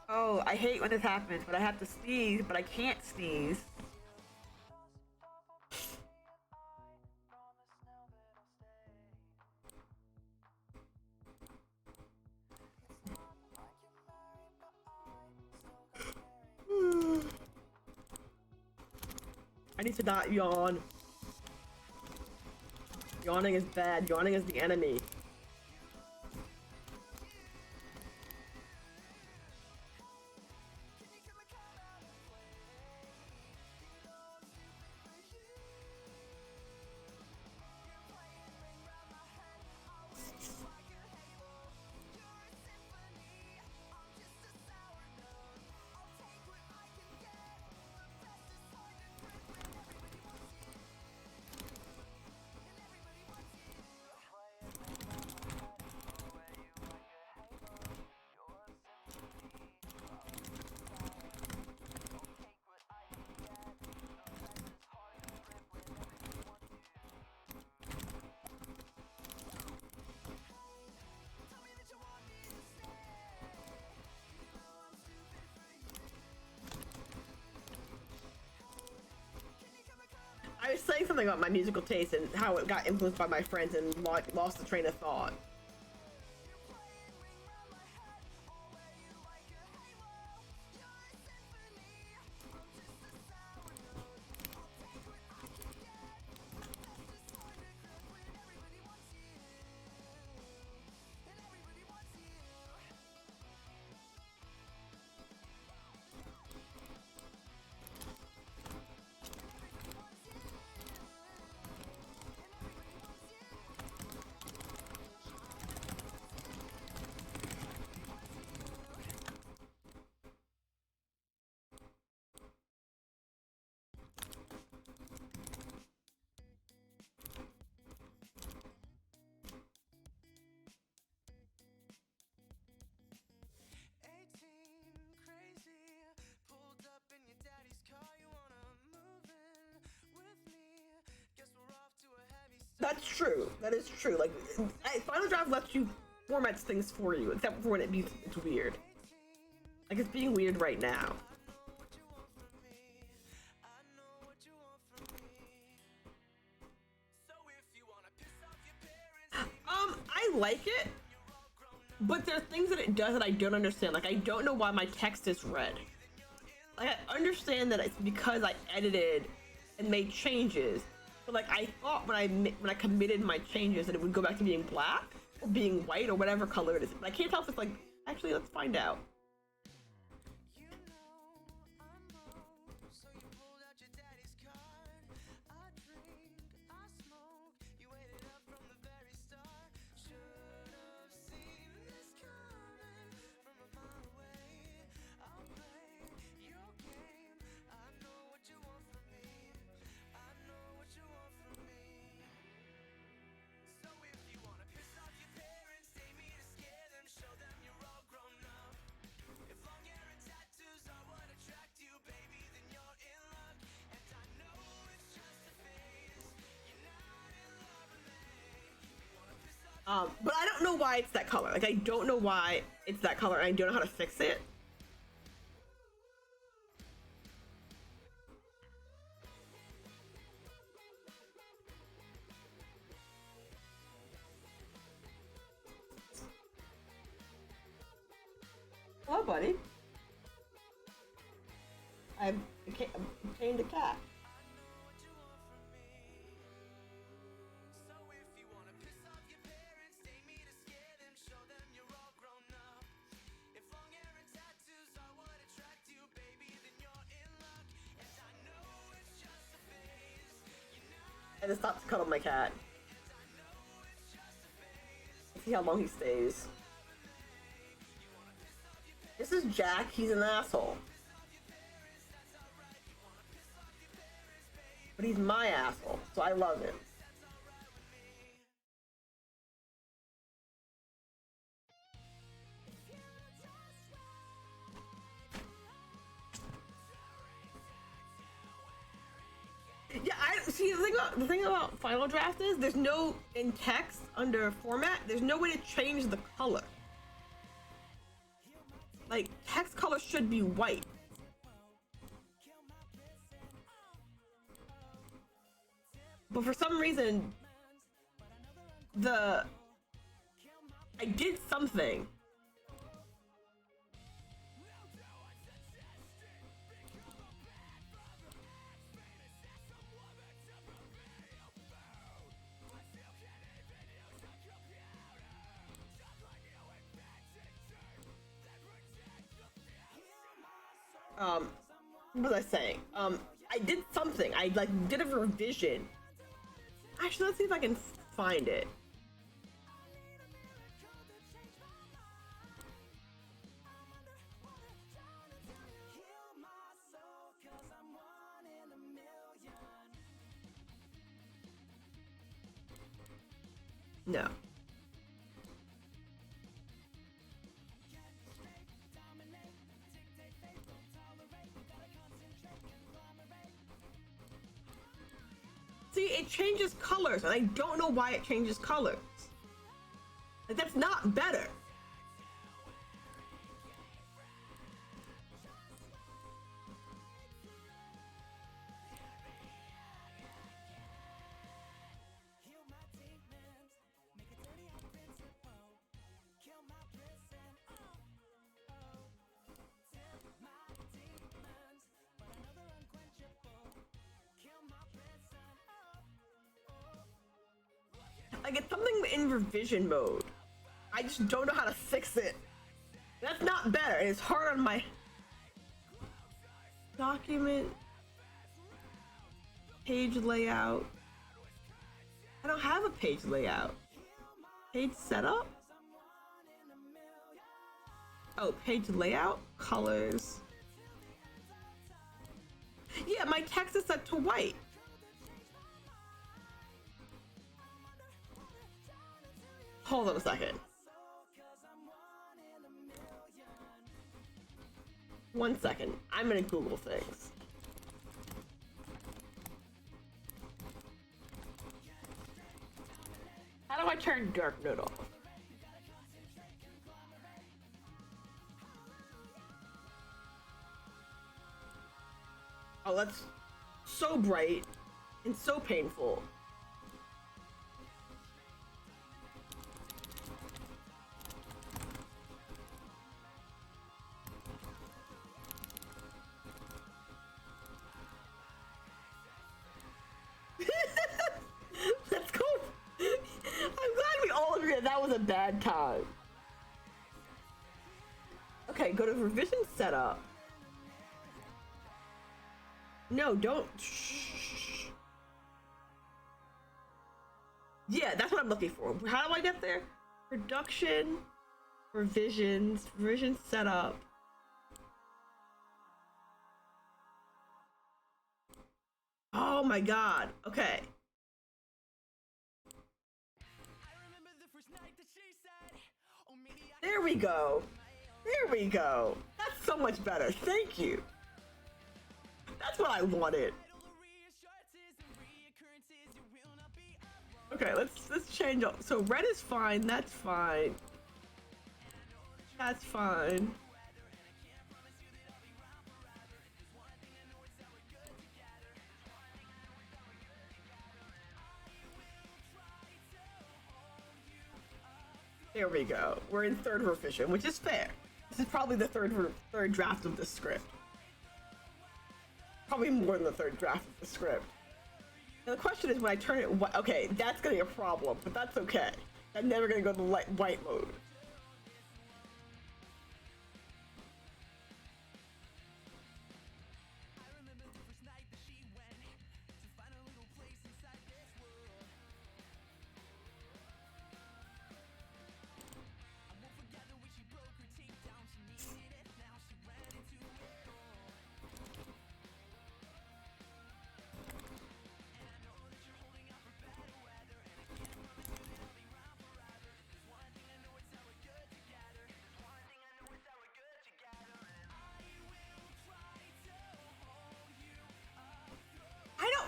Oh, I hate when this happens, but I have to sneeze, but I can't sneeze. I need to not yawn. Yawning is bad. Yawning is the enemy. I was saying something about my musical taste and how it got influenced by my friends and lost the train of thought. That's true. That is true. Like, Final Draft lets you format things for you, except for when it's weird. Like, it's being weird right now. I like it, but there are things that it does that I don't understand. Like, I don't know why my text is red. Like, I understand that it's because I edited and made changes, but like, I thought when I committed my changes that it would go back to being black or being white or whatever color it is. But I can't tell if it's like, actually, let's find out. But I don't know why it's that color. Like, I don't know why it's that color, and I don't know how to fix it. Hello, buddy. I'm chained a cat. I just stopped to cuddle my cat. Let's see how long he stays. This is Jack. He's an asshole. But he's my asshole, so I love him. Yeah, I see. The thing about Final Draft is there's no, in text under format, there's no way to change the color. Like, text color should be white. But for some reason, I did something. What was I saying? I did something. I like did a revision. Actually, let's see if I can find it. No. See, it changes colors, and I don't know why it changes colors. Like, that's not better. Like, it's something in revision mode. I just don't know how to fix it. That's not better, and it's hard on my document page layout. I don't have a page layout. Page setup? Oh, page layout? Colors. Yeah, my text is set to white. Hold on a second. 1 second. I'm gonna Google things. do I turn dark mode off? Oh, that's so bright and so painful. Let's go. I'm glad we all agree that was a bad time. Okay, go to revision setup. No, don't. Shh. Yeah, that's what I'm looking for. How do I get there? Production, revisions, revision setup. Oh my god. Okay. There we go. There we go. That's so much better. Thank you. That's what I wanted. Okay, let's change up. So red is fine. That's fine. That's fine. There we go. We're in third revision, which is fair. This is probably the third draft of the script. Probably more than the third draft of the script. Now the question is when I turn it white. Okay, that's gonna be a problem, but that's okay. I'm never gonna go to white mode.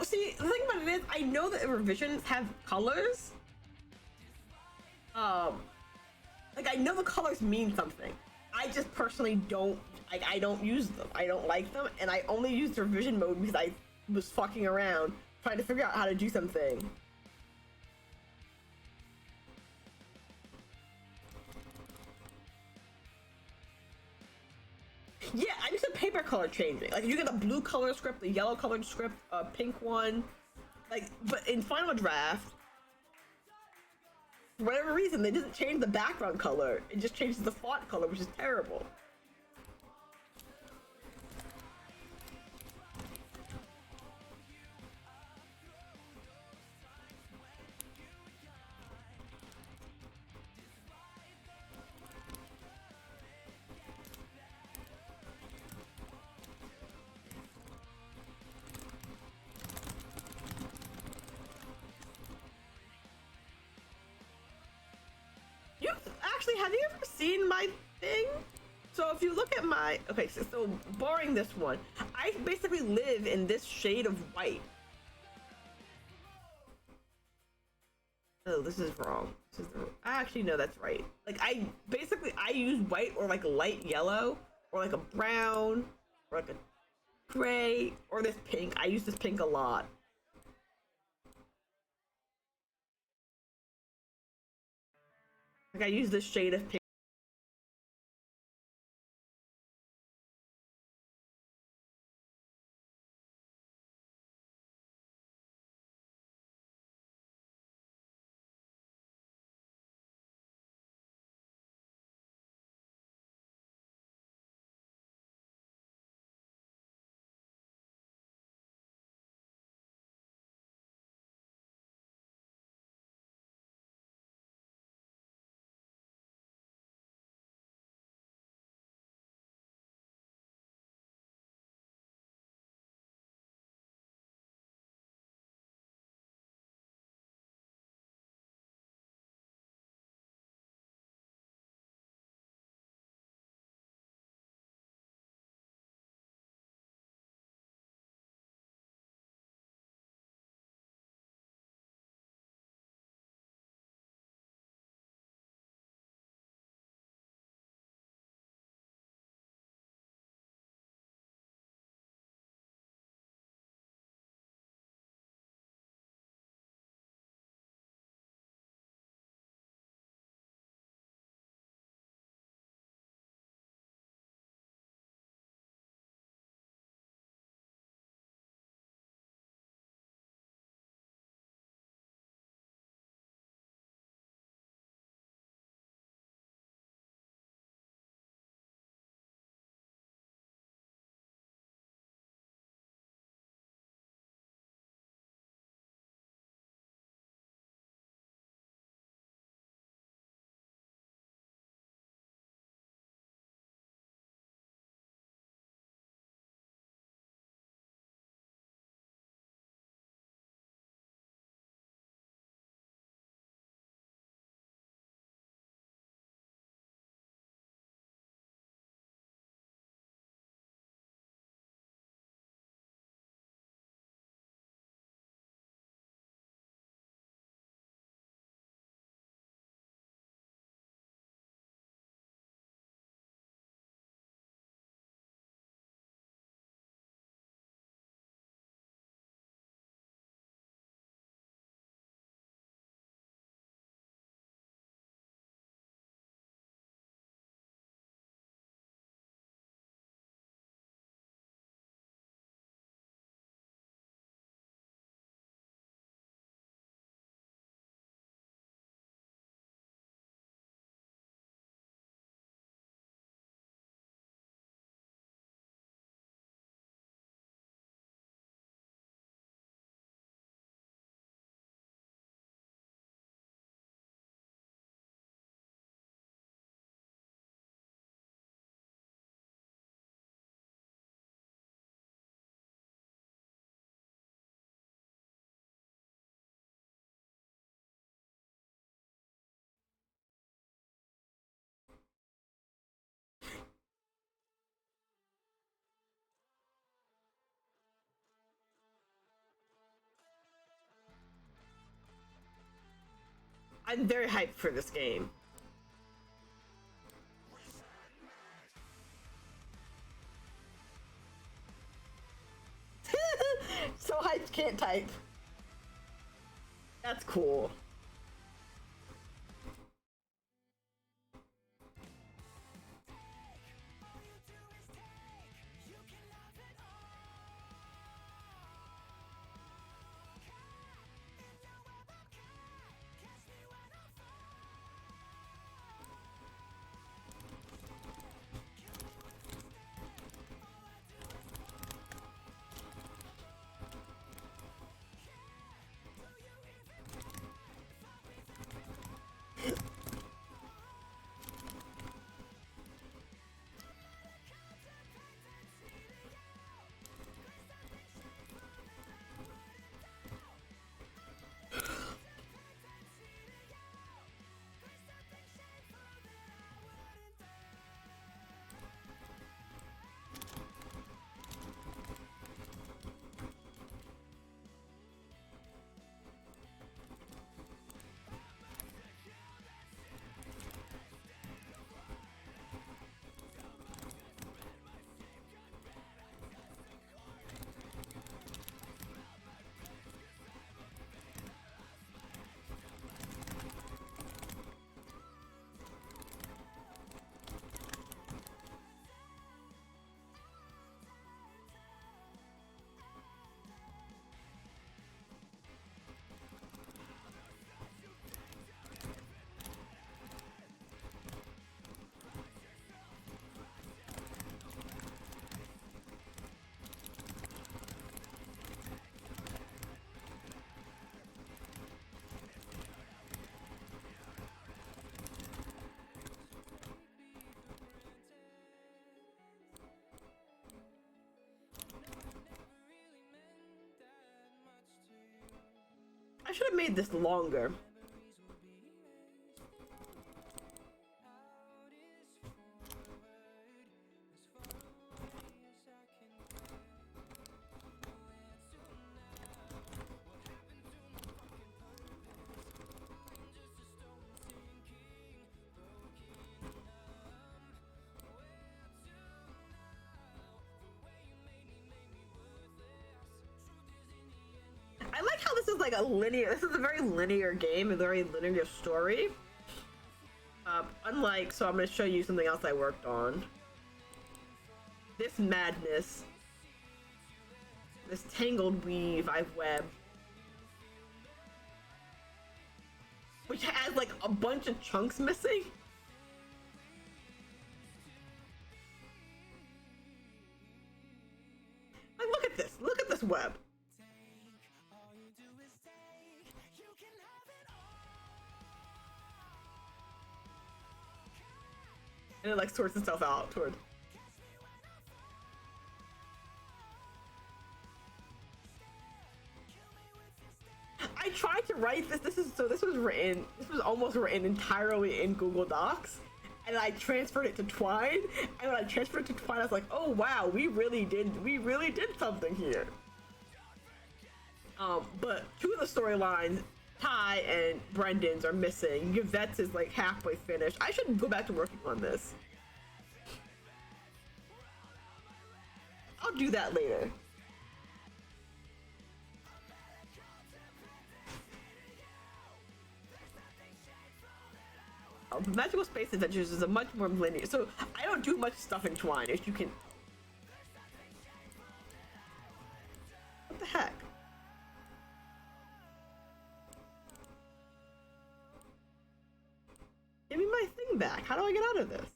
See, the thing about it is, I know that revisions have colors. Like I know the colors mean something. I just personally don't. I don't use them. I don't like them, and I only used revision mode because I was fucking around trying to figure out how to do something. Yeah, I just a paper color changing. Like you get a blue color script, the yellow colored script, a pink one. Like, but in Final Draft, for whatever reason, they didn't change the background color. It just changes the font color, which is terrible. Actually, have you ever seen my thing? So if you look at my, okay, so barring this one, I basically live in this shade of white. Oh, this is wrong. This is actually, no, that's right. Like I use white or like a light yellow or like a brown or like a gray or this pink. I use this pink a lot. Like I use this shade of pink. I'm very hyped for this game. So hyped, can't type. That's cool. I should have made this longer. I like how this is like a linear, this is a very linear game, a very linear story. Unlike, so I'm going to show you something else I worked on. This madness. This tangled weave I've webbed. Which has like a bunch of chunks missing. Like, look at this web. And it like sorts itself out toward. I tried to write this. This was almost written entirely in Google Docs, and I transferred it to Twine. And when I transferred it to Twine, I was like, oh wow, we really did something here. But two of the storylines, Ty and Brendan's, are missing. Yvette's is like halfway finished. I should go back to working on this. I'll do that later. Magical Space Adventures is a much more linear, so I don't do much stuff in Twine, as you can. What the heck? Give me my thing back. How do I get out of this?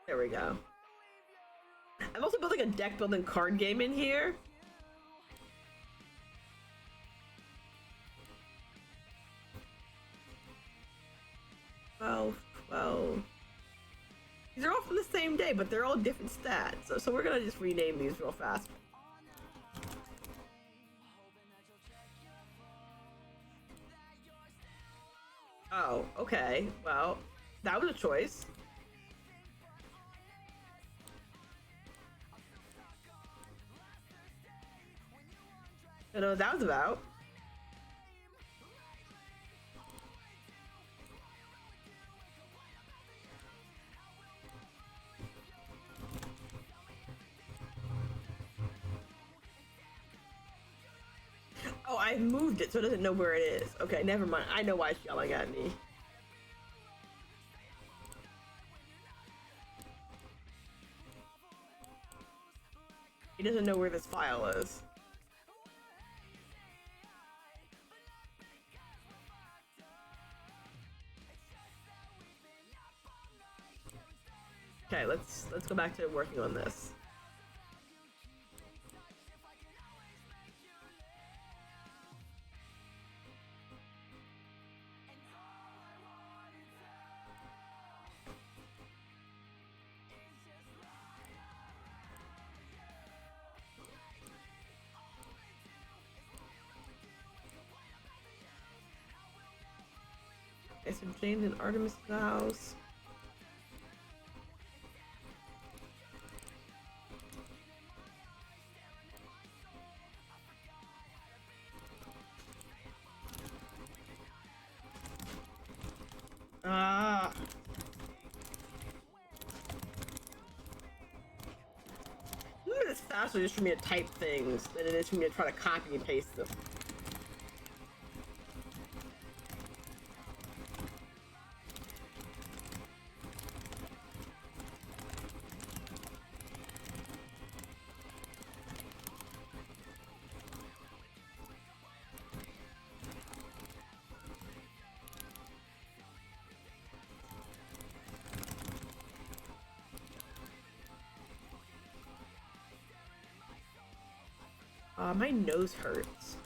There we go. I'm also building a deck building card game in here. Well. These are all from the same day, but they're all different stats. So we're gonna just rename these real fast. Oh, okay. Well, that was a choice. I know what that was about. Oh, I moved it so it doesn't know where it is. Okay, never mind. I know why it's yelling at me. He doesn't know where this file is. Okay, let's go back to working on this. Okay, so James and Artemis' house. Ah. It's faster just for me to type things than it is for me to try to copy and paste them. My nose hurts.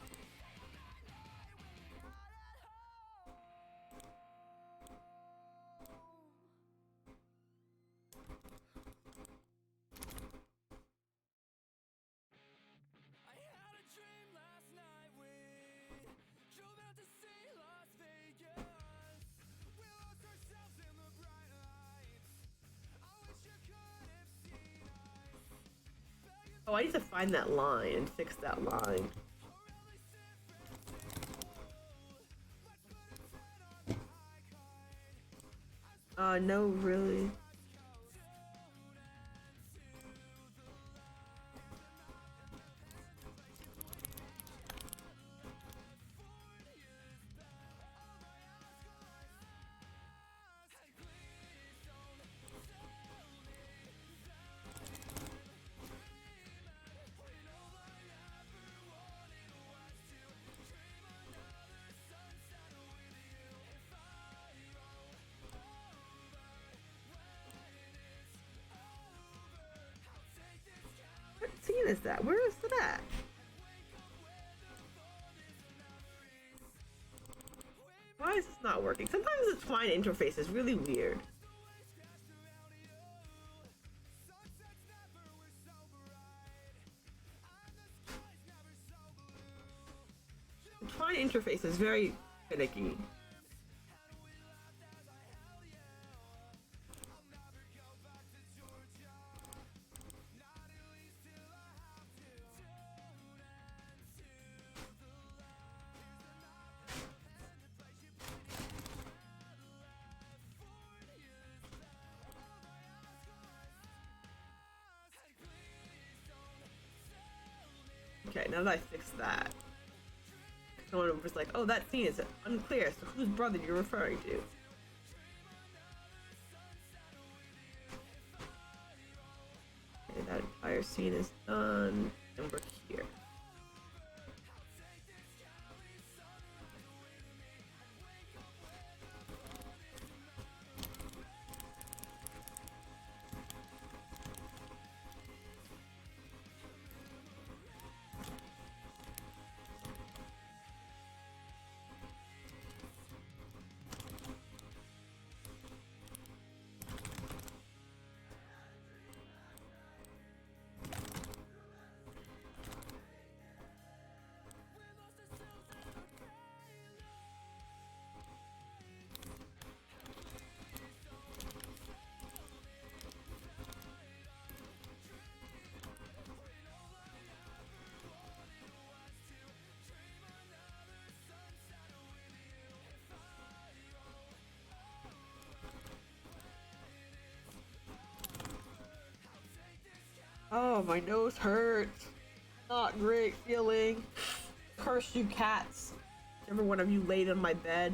Oh, I need to find that line and fix that line. No, really. What scene is that? Where is that? Why is this not working? Sometimes the Twine interface is really weird. The Twine interface is very finicky. Okay, now that I fixed that, someone was like, oh, that scene is unclear, so whose brother you're referring to? Okay, that entire scene is done, and we're here. Oh, my nose hurts. Not great feeling. Curse you cats. Every one of you laid on my bed.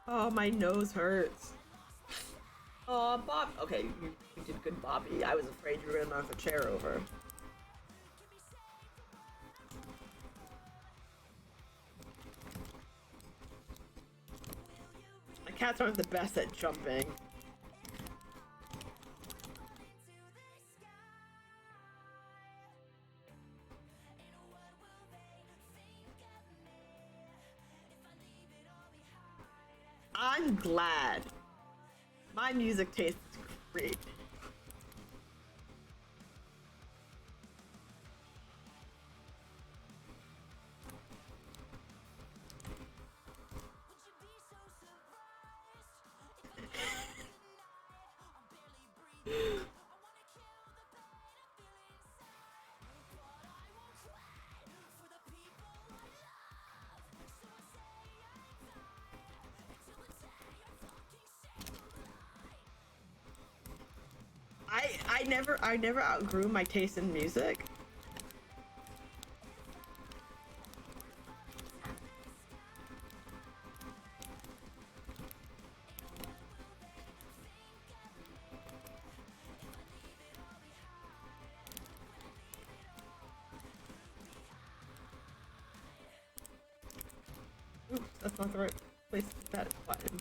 Oh, my nose hurts. Oh, Bob. Okay, you did good, Bobby. I was afraid you were gonna knock the chair over. My cats aren't the best at jumping. I'm glad. My music tastes great. I never outgrew my taste in music. Oops, that's not the right place to put that button.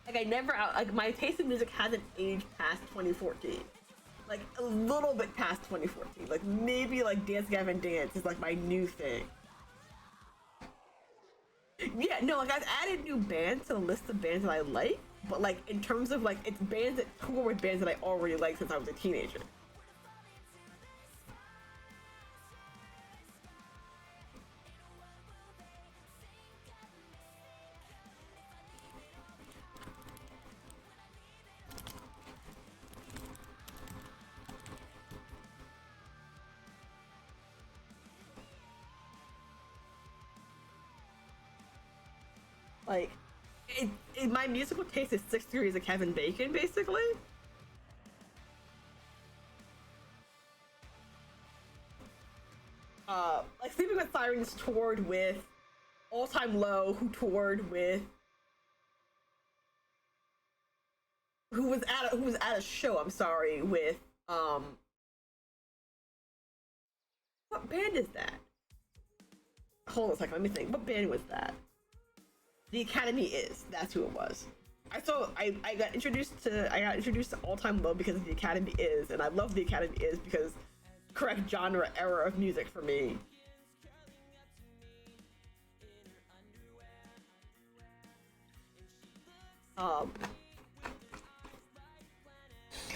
Like I never out like my taste in music hasn't aged past 2014. Like a little bit past 2014. Like maybe like Dance Gavin Dance is like my new thing. Yeah, no, like I've added new bands to the list of bands that I like, but like in terms of like it's bands that tour with bands that I already like since I was a teenager. Like my musical taste is 6 degrees of Kevin Bacon, basically. Like Sleeping with Sirens toured with All Time Low, who was at a show. I'm sorry, with what band is that? Hold on a second, let me think. What band was that? The Academy Is. That's who it was. I got introduced to All Time Low because of The Academy Is, and I love The Academy Is because correct genre era of music for me. Um,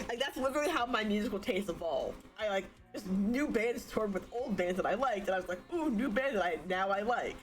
like that's literally how my musical taste evolved. I like just new bands toured with old bands that I liked, and I was like, ooh, new band that I like.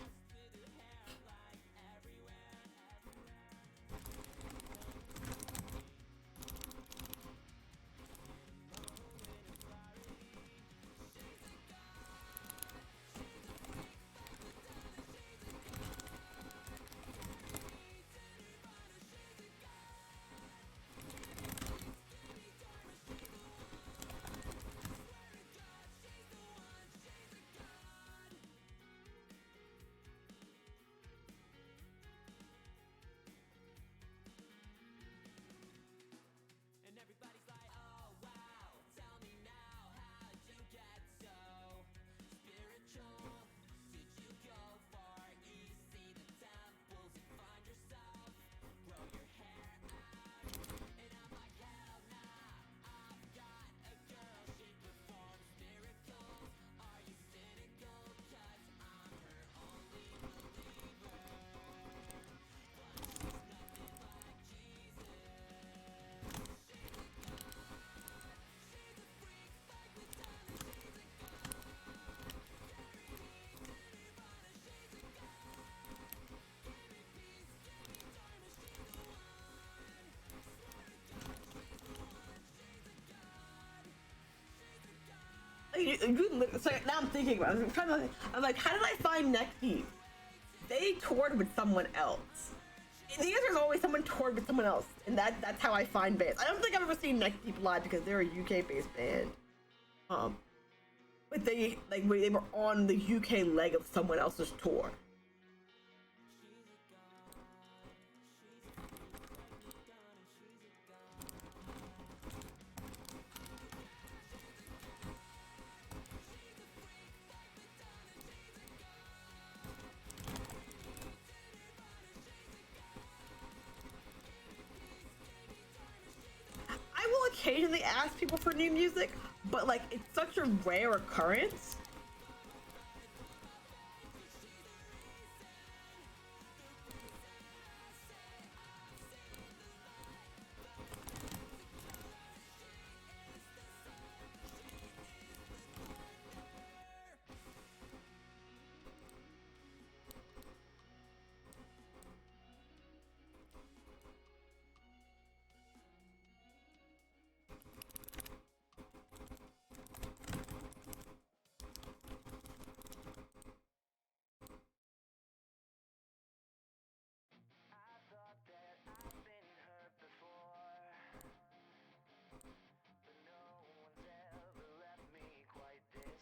So now I'm thinking about it. I'm like, how did I find Neck Deep? They toured with someone else. The answer is always someone toured with someone else, and that's how I find bands. I don't think I've ever seen Neck Deep live because they're a UK-based band. But they were on the UK leg of someone else's tour. I will occasionally ask people for new music, but like it's such a rare occurrence.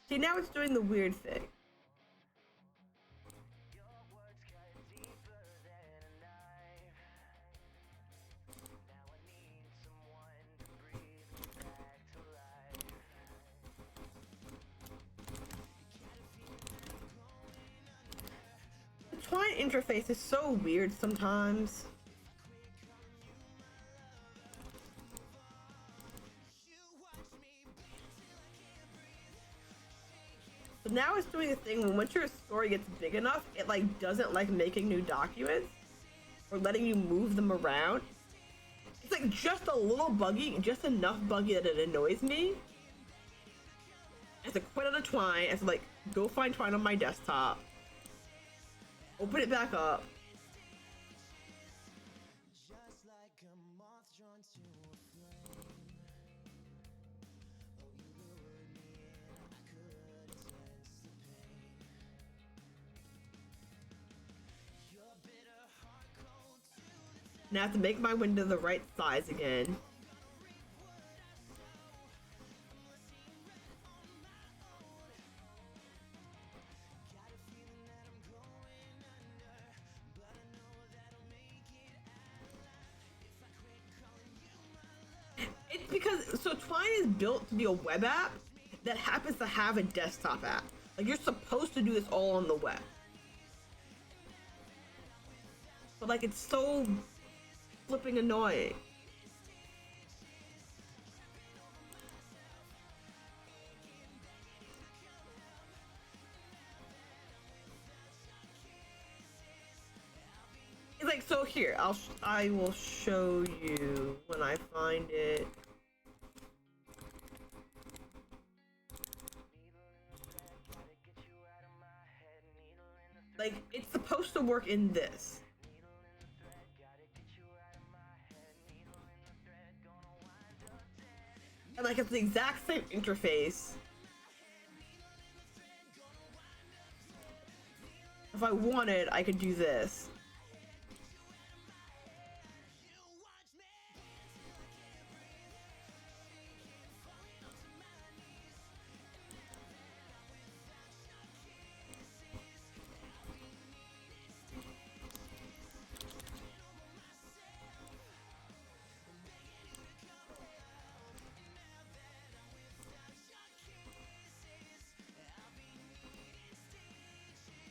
See, now it's doing the weird thing. The Twine interface is so weird sometimes. So now it's doing a thing when once your story gets big enough, it like doesn't like making new documents or letting you move them around. It's like just a little buggy, just enough buggy that it annoys me. I have to quit out of Twine. I have to like go find Twine on my desktop, open it back up. Now I have to make my window the right size again. It's because, so Twine is built to be a web app that happens to have a desktop app. Like you're supposed to do this all on the web. But like it's so flipping annoying. It's like, so here, I will show you when I find it. Like it's supposed to work in this. And like it's the exact same interface. If I wanted, I could do this.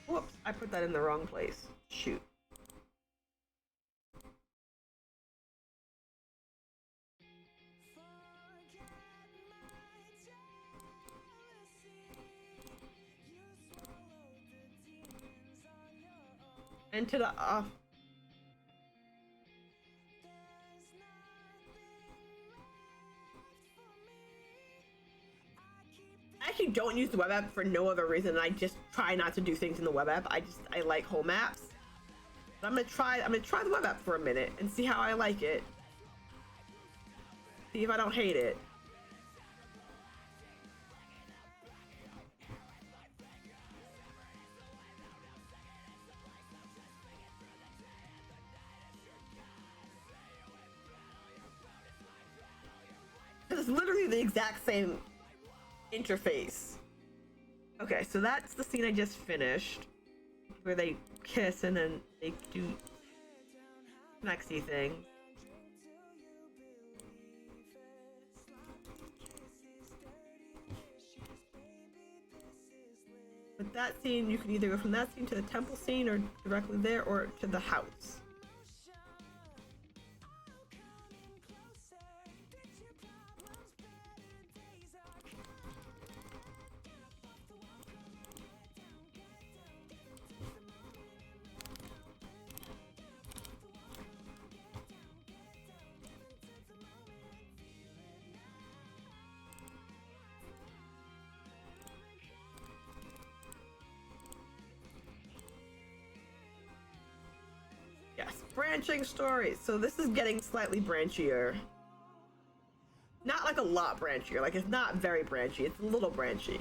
Whoops, I put that in the wrong place. Shoot. And to the I actually don't use the web app for no other reason. I just try not to do things in the web app. I like home apps. But I'm gonna try the web app for a minute and see how I like it. See if I don't hate it. it's literally the exact same interface. Okay, so that's the scene I just finished, where they kiss and then they do smexy thing. With that scene, you can either go from that scene to the temple scene, or directly there, or to the house. Yes, branching stories. So this is getting slightly branchier. Not like a lot branchier. Like, it's not very branchy. It's a little branchy.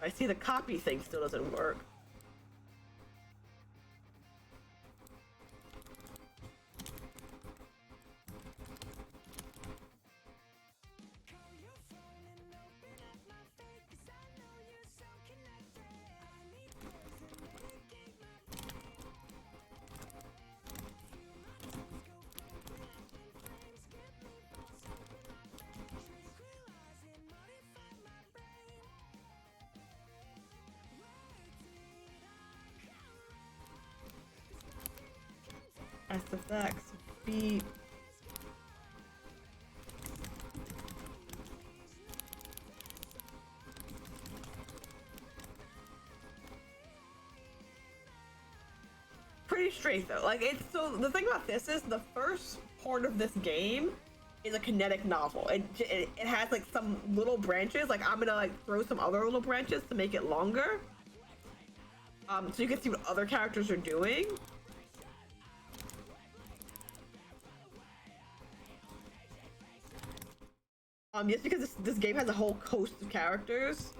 I see the copy thing still doesn't work. SFX, beat. Pretty straight though. Like, it's so the thing about this is the first part of this game is a kinetic novel. It has like some little branches. Like, I'm gonna like throw some other little branches to make it longer. So you can see what other characters are doing. Just because this game has a whole host of characters.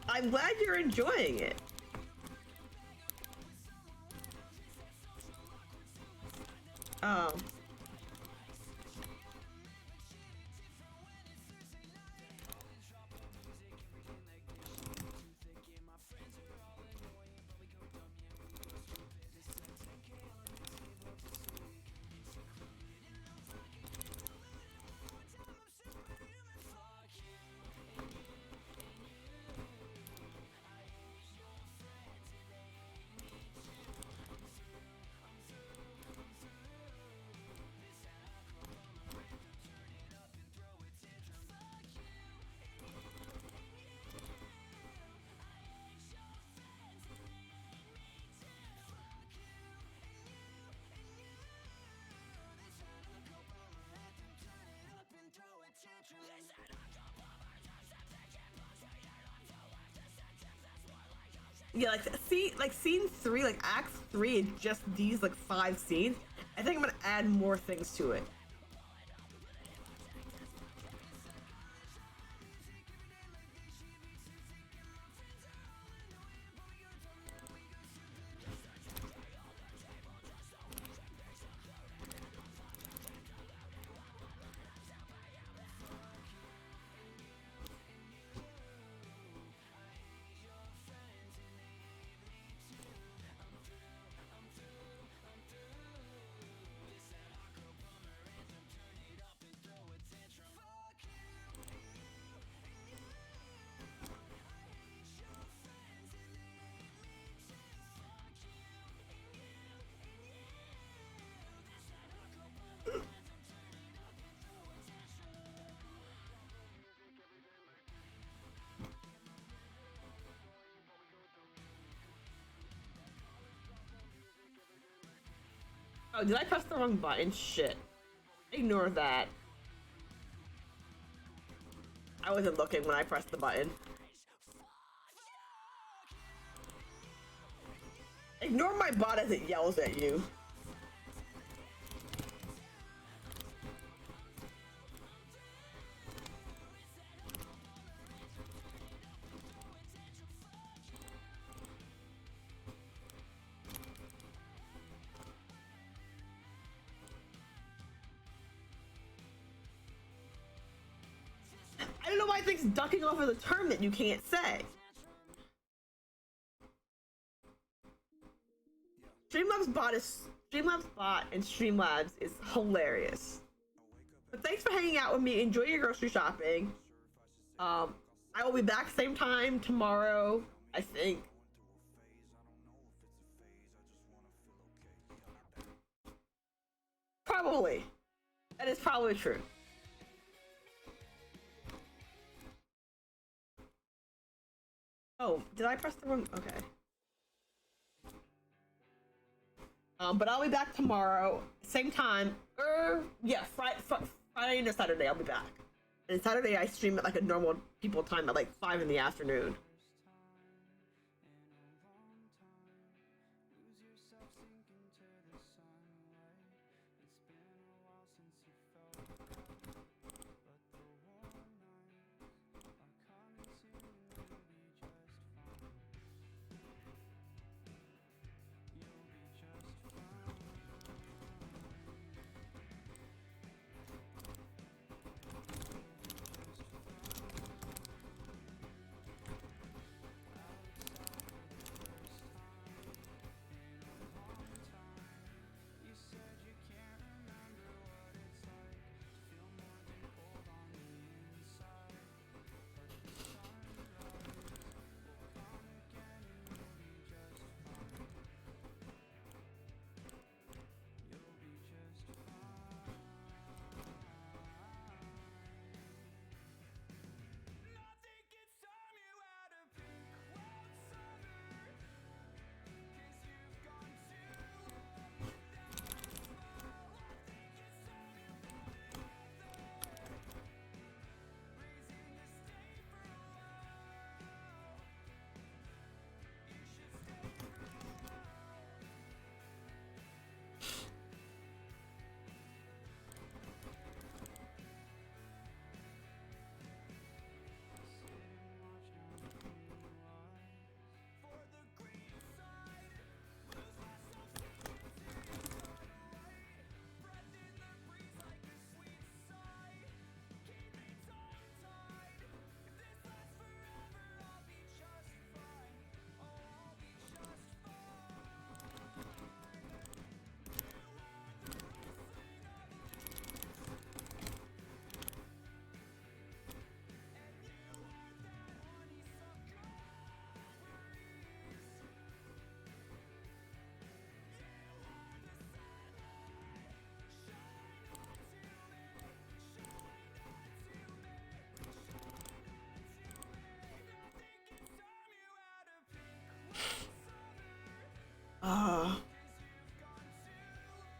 I'm glad you're enjoying it. Yeah, like scene 3, like act 3 is just these like 5 scenes. I think I'm gonna add more things to it. Oh, did I press the wrong button? Shit. Ignore that. I wasn't looking when I pressed the button. Ignore my bot as it yells at you. I don't know why it thinks ducking off is a term that you can't say. Streamlabs bot and Streamlabs is hilarious. But thanks for hanging out with me. Enjoy your grocery shopping. I will be back same time tomorrow, I think. Probably. That is probably true. Oh, did I press the wrong? Okay. But I'll be back tomorrow, same time. Yeah, Friday and Saturday I'll be back. And Saturday I stream at like a normal people time at like 5 in the afternoon.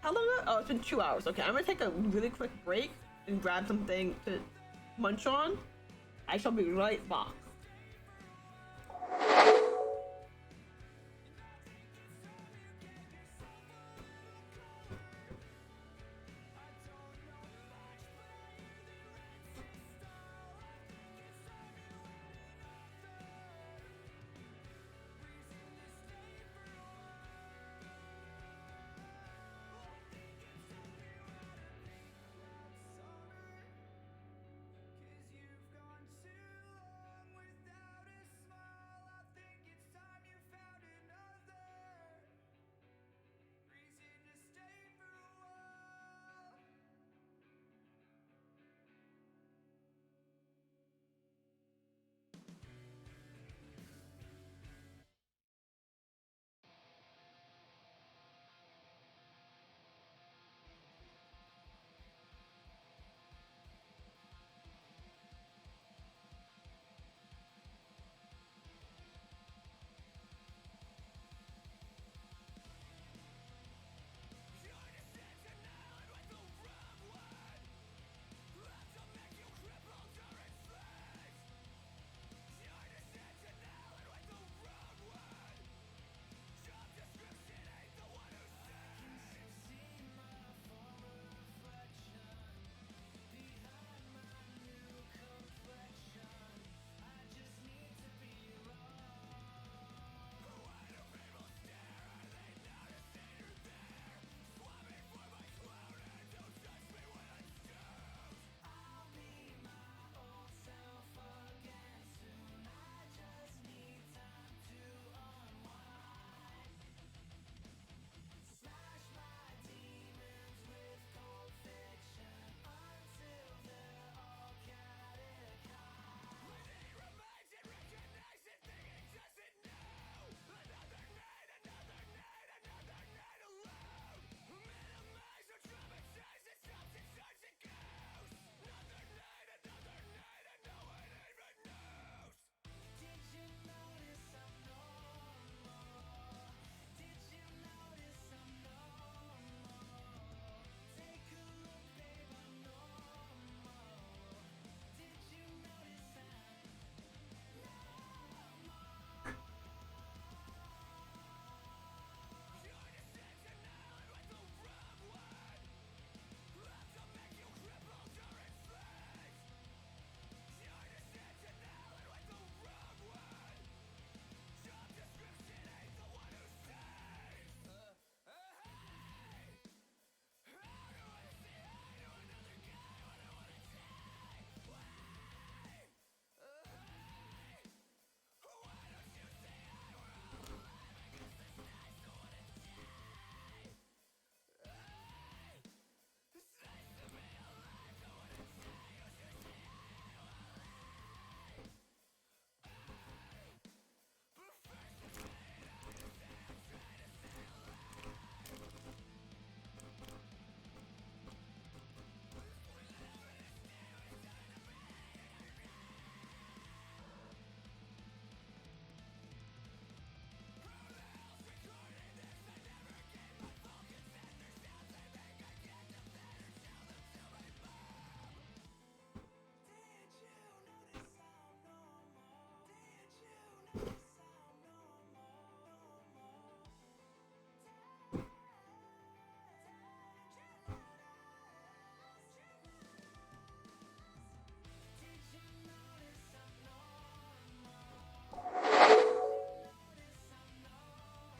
How long? Oh, it's been 2 hours. Okay, I'm gonna take a really quick break and grab something to munch on. I shall be right back.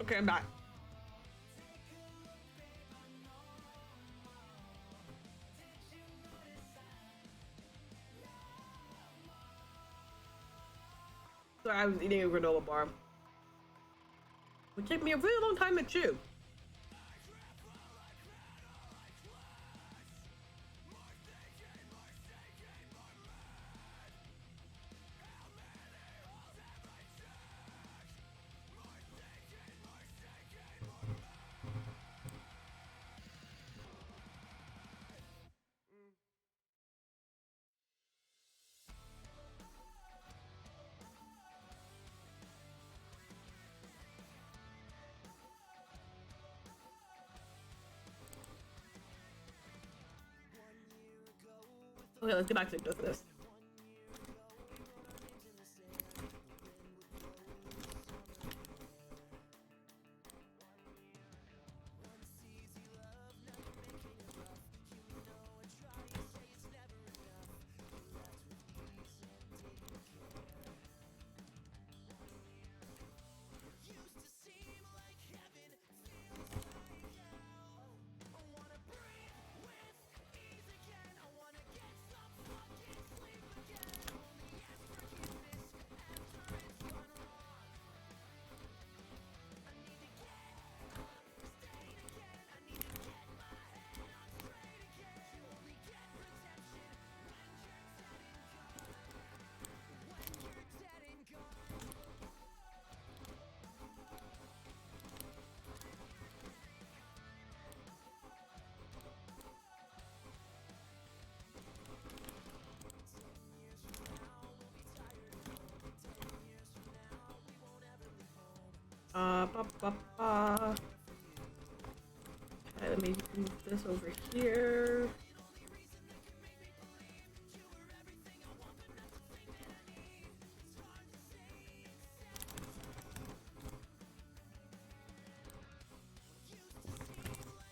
Okay, I'm back. Sorry, I was eating a granola bar. It would take me a really long time to chew. Okay, let's get back to this. Ba, ba, ba. Okay, let me move this over here.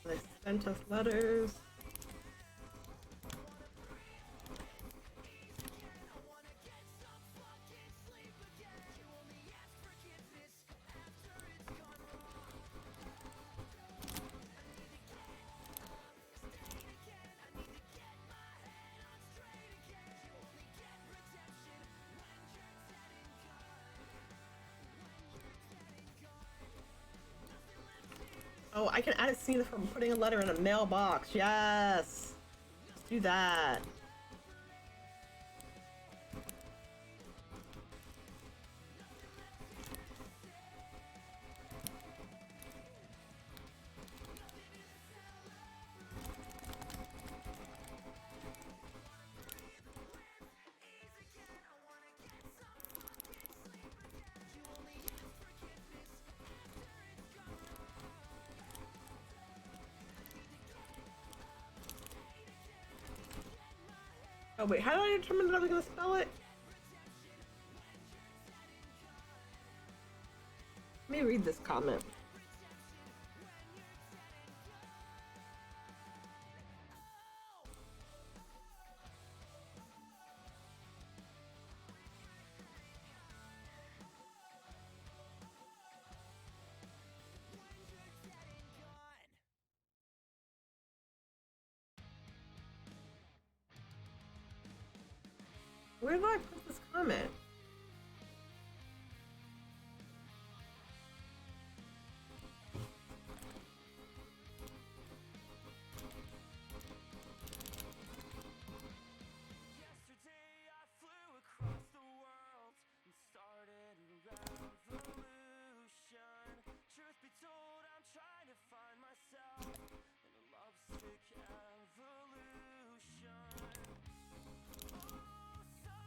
They sent us letters. Oh, I can add a scene from putting a letter in a mailbox. Yes! Let's do that. Oh wait, how did I determine that I was gonna spell it? Let me read this comment. Where did I put this comment?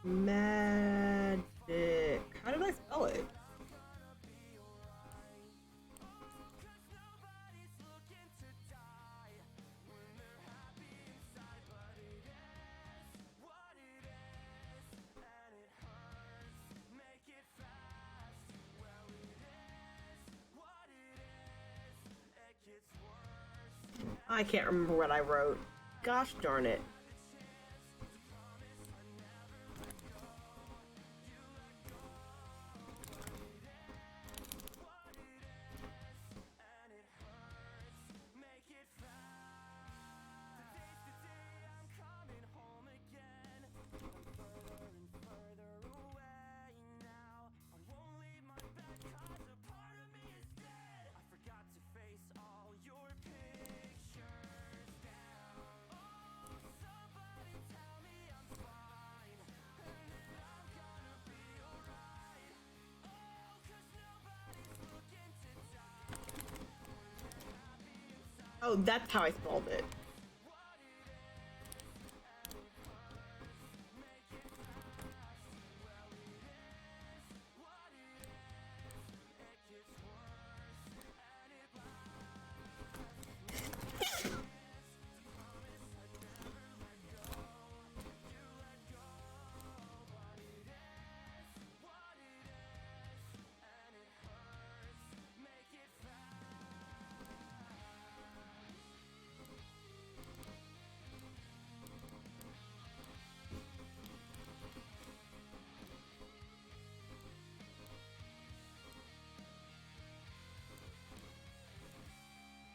Magic. How did I spell it? I can't remember what I wrote. Gosh darn it. Oh, that's how I spelled it.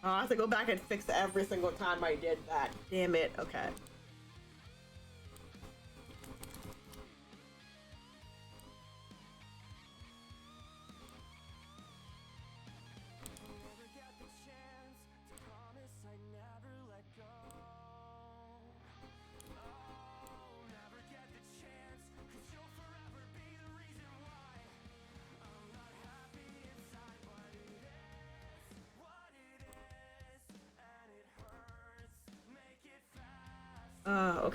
Oh, I have to go back and fix every single time I did that. Damn it. Okay.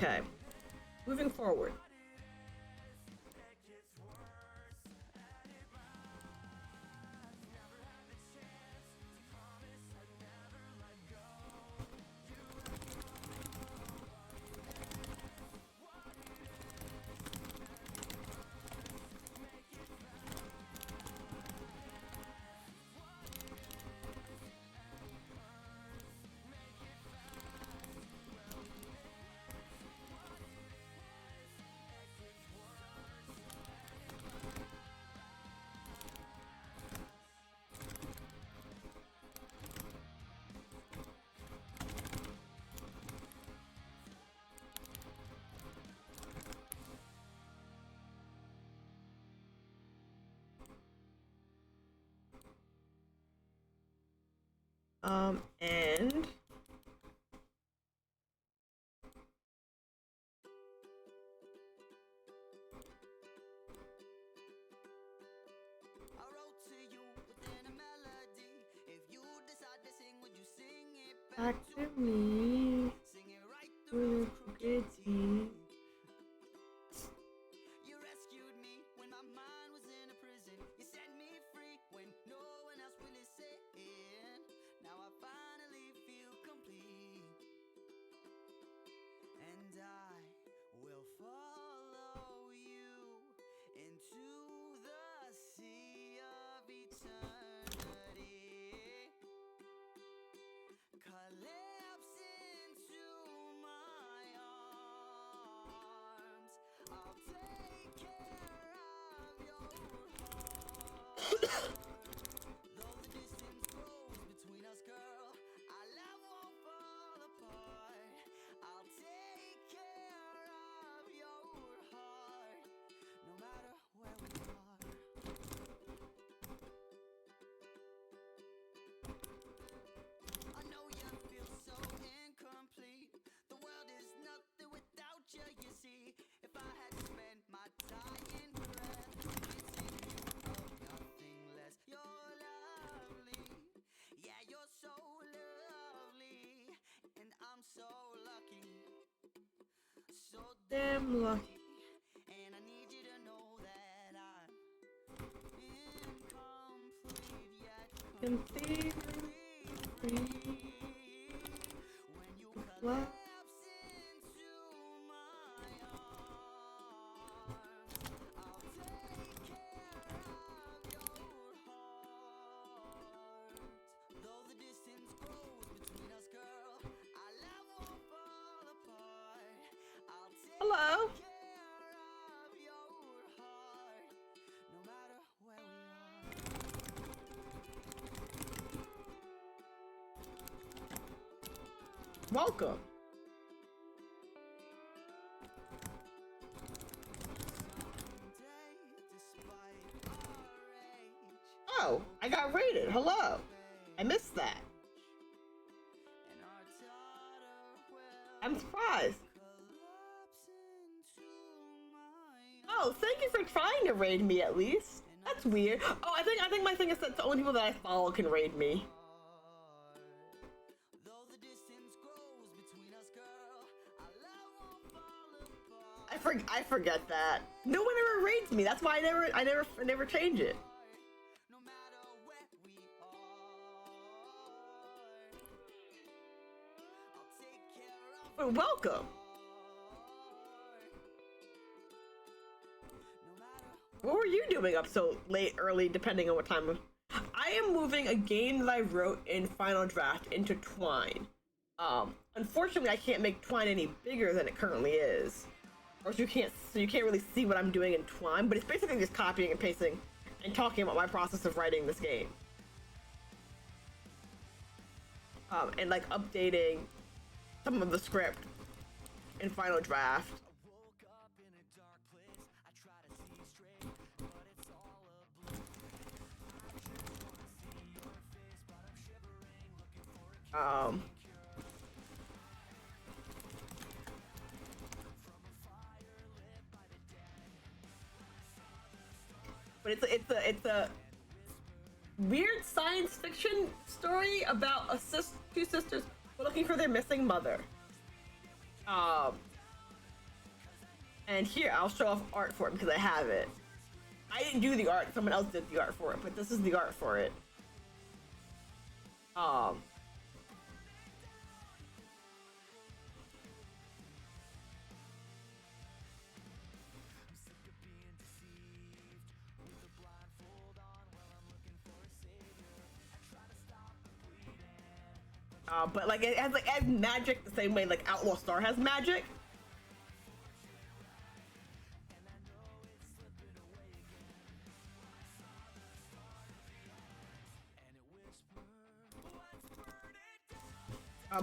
Okay. Moving forward. And back to me. Will forget me. You rescued me when my mind was in a prison. You set me free when no one else will listen. Now I finally feel complete, and I will follow you into the sea of eternity. Collapse into my arms. I'll take care of your heart. Though the distance grows between us, girl, our love won't fall apart. I'll take care of your heart, no matter where we are. I know you feel so incomplete. The world is nothing without you, you see. If I had to spend my dying breath kissing you of nothing less, you're lovely. Yeah, you're so lovely. And I'm so lucky. So Damn lucky. and I need you to know that I'm incomplete yet Complete. free. When you What? collapse into my arms, I'll take care of your heart. Though the distance grows between us, girl, our love won't fall apart. I'll take Hello. care of your heart, no matter where we are. Welcome. Someday, despite our age, Oh, I got rated. Hello. I missed that. and our daughter will I'm surprised. collapse into my Oh, thank you for trying to raid me at least. That's weird. Oh, I think my thing is that the only people that I follow can raid me. Though the forget that. No one ever raids me. That's why I never change it. No matter where we are, I'll take care of But welcome. What were you doing up so late, early, depending on what time of... I am moving a game that I wrote in Final Draft into Twine. Unfortunately, I can't make Twine any bigger than it currently is. Or so you can't really see what I'm doing in Twine, but it's basically just copying and pasting and talking about my process of writing this game. And like updating some of the script in Final Draft. But it's a weird science fiction story about two sisters looking for their missing mother. And here I'll show off art for it because I have it. I didn't do the art; someone else did the art for it, but this is the art for it. But like it has magic the same way like Outlaw Star has magic.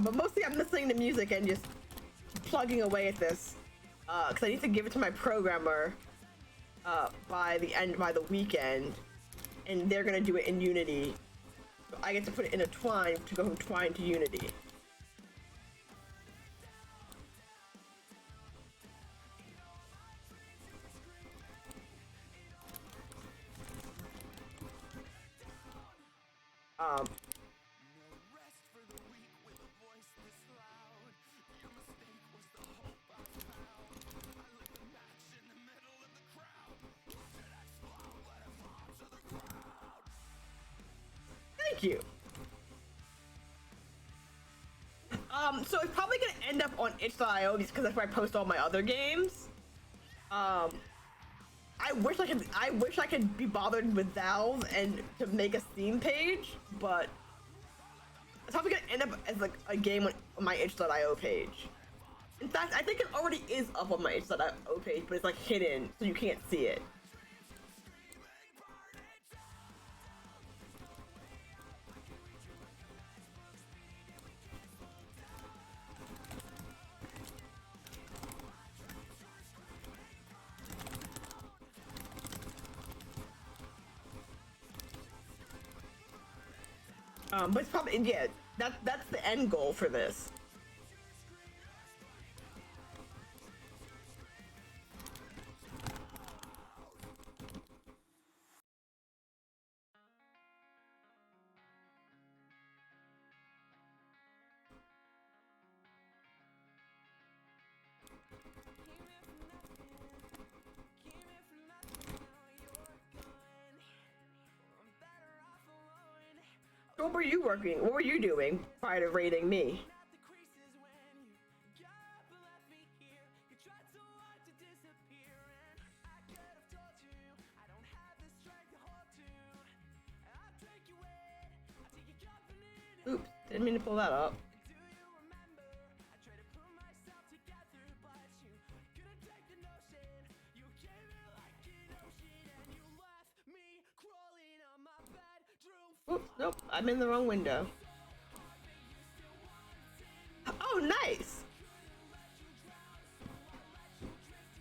But mostly I'm listening to music and just plugging away at this, because I need to give it to my programmer by the weekend, and they're gonna do it in Unity. So I get to put it in a Twine to go from Twine to Unity. Thank you. So it's probably gonna end up on itch.io because that's where I post all my other games. I wish I could be bothered with Valve and to make a Steam page, but it's probably gonna end up as like a game on my itch.io page. In fact, I think it already is up on my itch.io page, but it's like hidden, so you can't see it. But it's probably, yeah, that's the end goal for this. What were you working? What were you doing prior to raiding me? Oops, didn't mean to pull that up. Oops, nope, I'm in the wrong window. Oh, nice.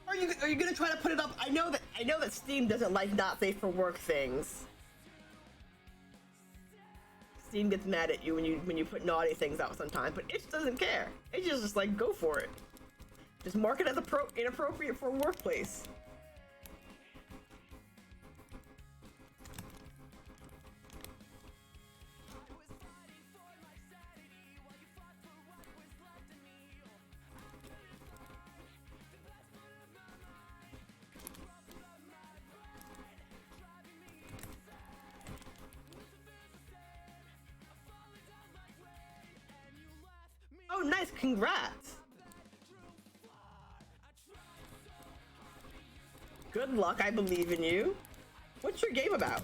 Are you gonna try to put it up? I know that Steam doesn't like not safe for work things. Steam gets mad at you when you put naughty things out sometimes, but it doesn't care. It's just like, go for it. Just mark it as inappropriate for a workplace. Congrats. Good luck, I believe in you. What's your game about?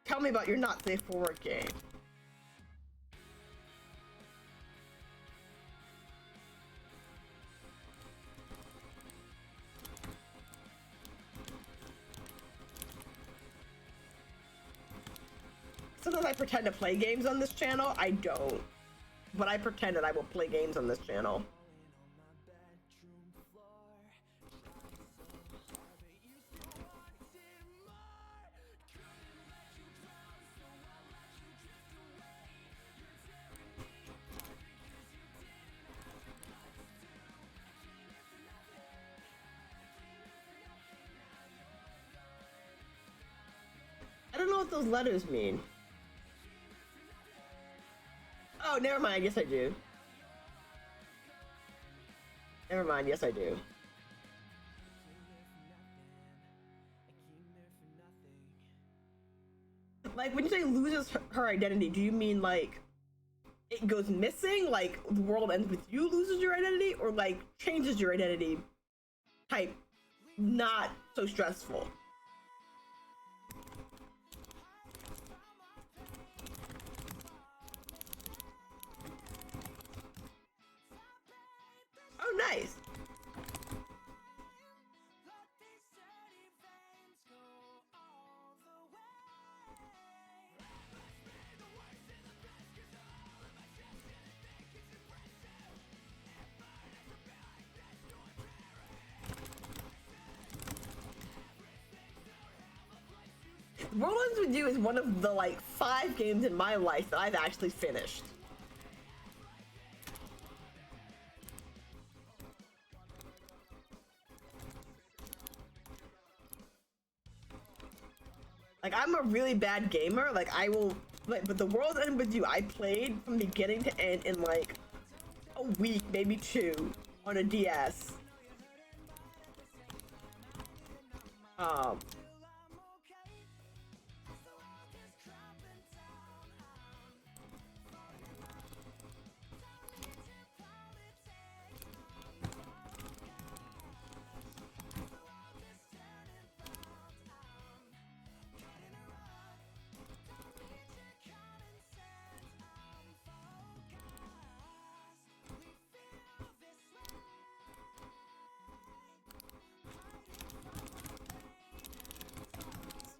Tell me about your not safe for work game. Sometimes I pretend to play games on this channel. I don't. But I pretend that I will play games on this channel. I don't know what those letters mean. Oh, never mind. I guess I do. Never mind. Yes, I do. Like, when you say loses her identity, do you mean, like, it goes missing? Like, the world ends with you loses your identity? Or, like, changes your identity type not so stressful? Oh, nice. World Ends With You is one of the, like, 5 games in my life that I've actually finished. Like, I'm a really bad gamer. Like, I will, like, but The World Ends With You, I played from beginning to end in, like, a week, maybe 2, on a DS.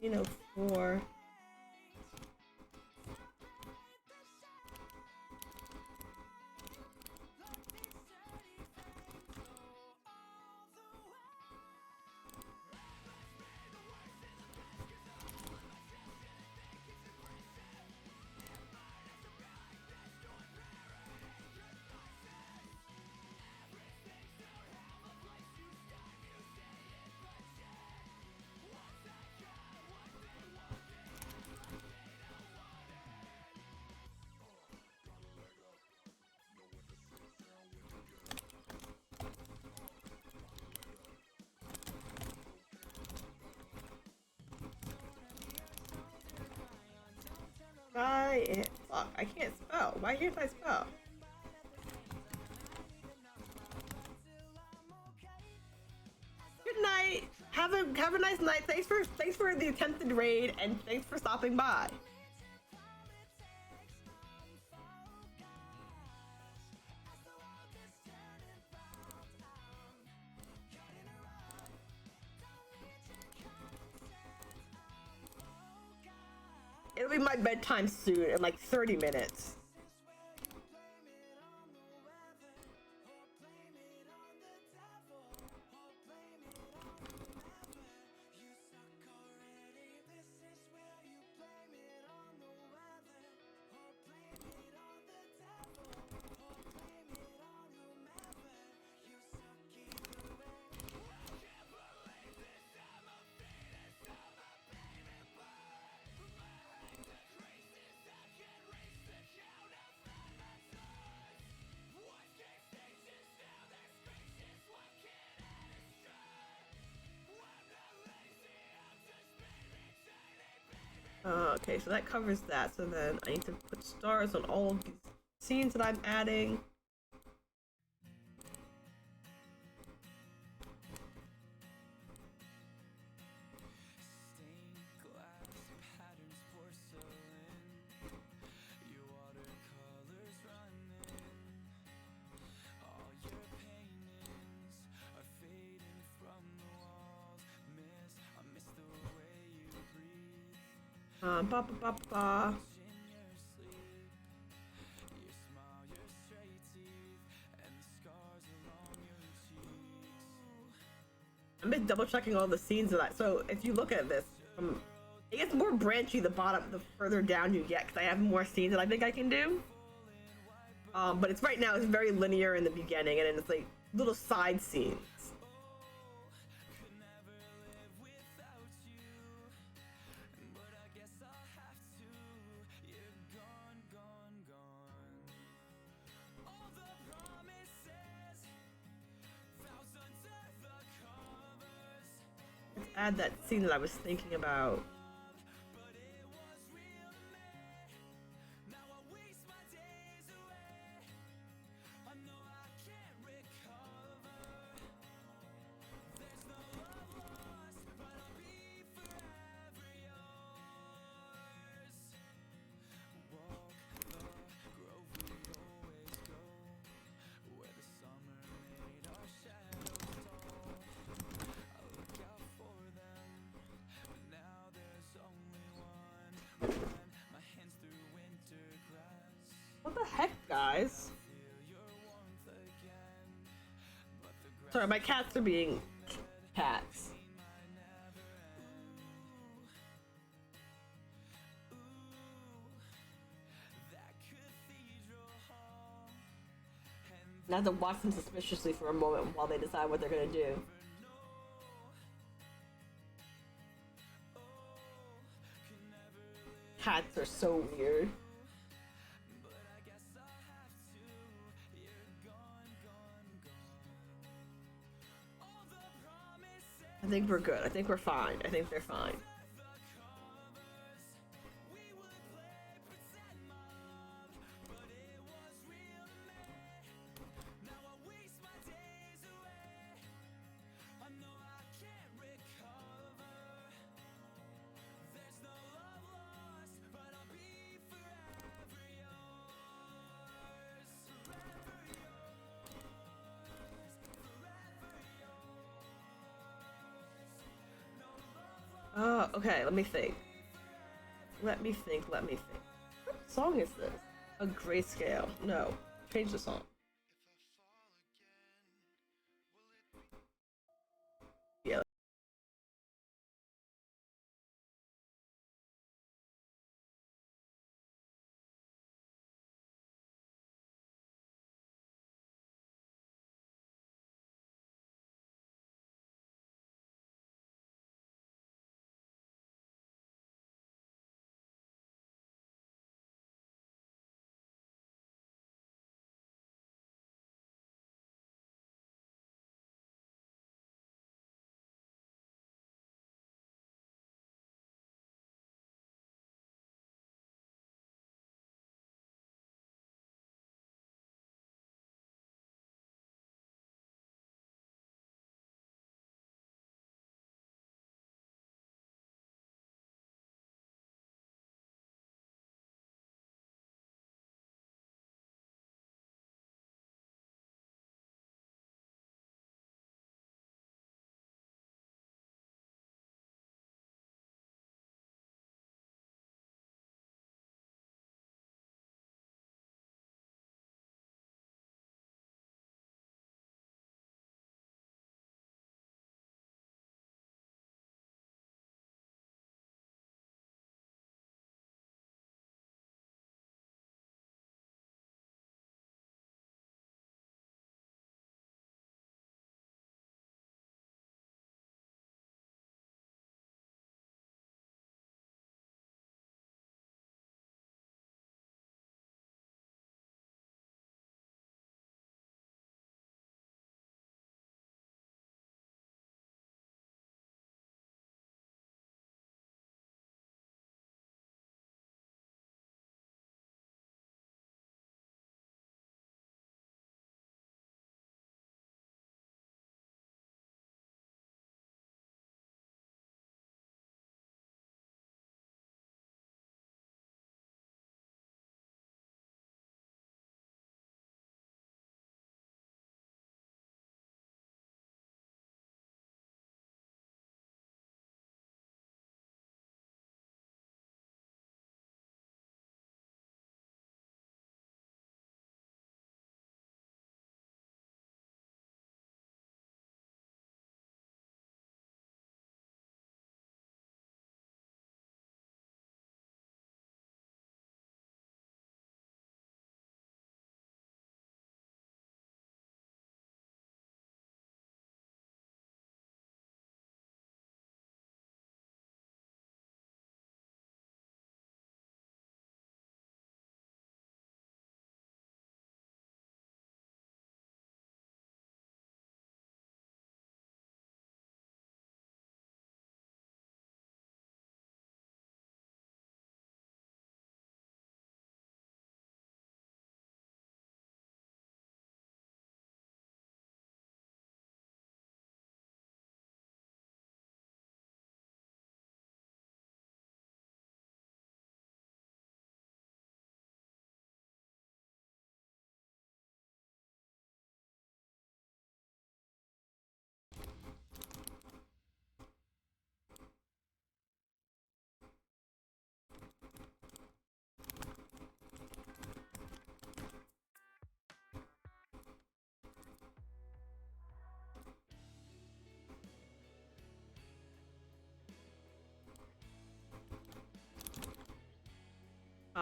You know, 4. Fuck, I can't spell. Why can't I spell? Good night. Have a nice night. Thanks for the attempted raid, and thanks for stopping by. It'll be my bedtime soon in like 30 minutes. Okay, so that covers that. So then I need to put stars on all of these scenes that I'm adding. Ba ba ba ba. I'm just double checking all the scenes of that. So if you look at this, it gets more branchy the bottom, the further down you get, because I have more scenes that I think I can do. But it's right now it's very linear in the beginning, and then it's like little side scenes. Let's add that scene that I was thinking about. What the heck, guys? Sorry, my cats are being cats. I have to watch them suspiciously for a moment while they decide what they're gonna do. Cats are so weird. I think we're good. I think we're fine. I think they're fine. Okay, let me think. Let me think. What song is this? A grayscale. No. Change the song. Yeah,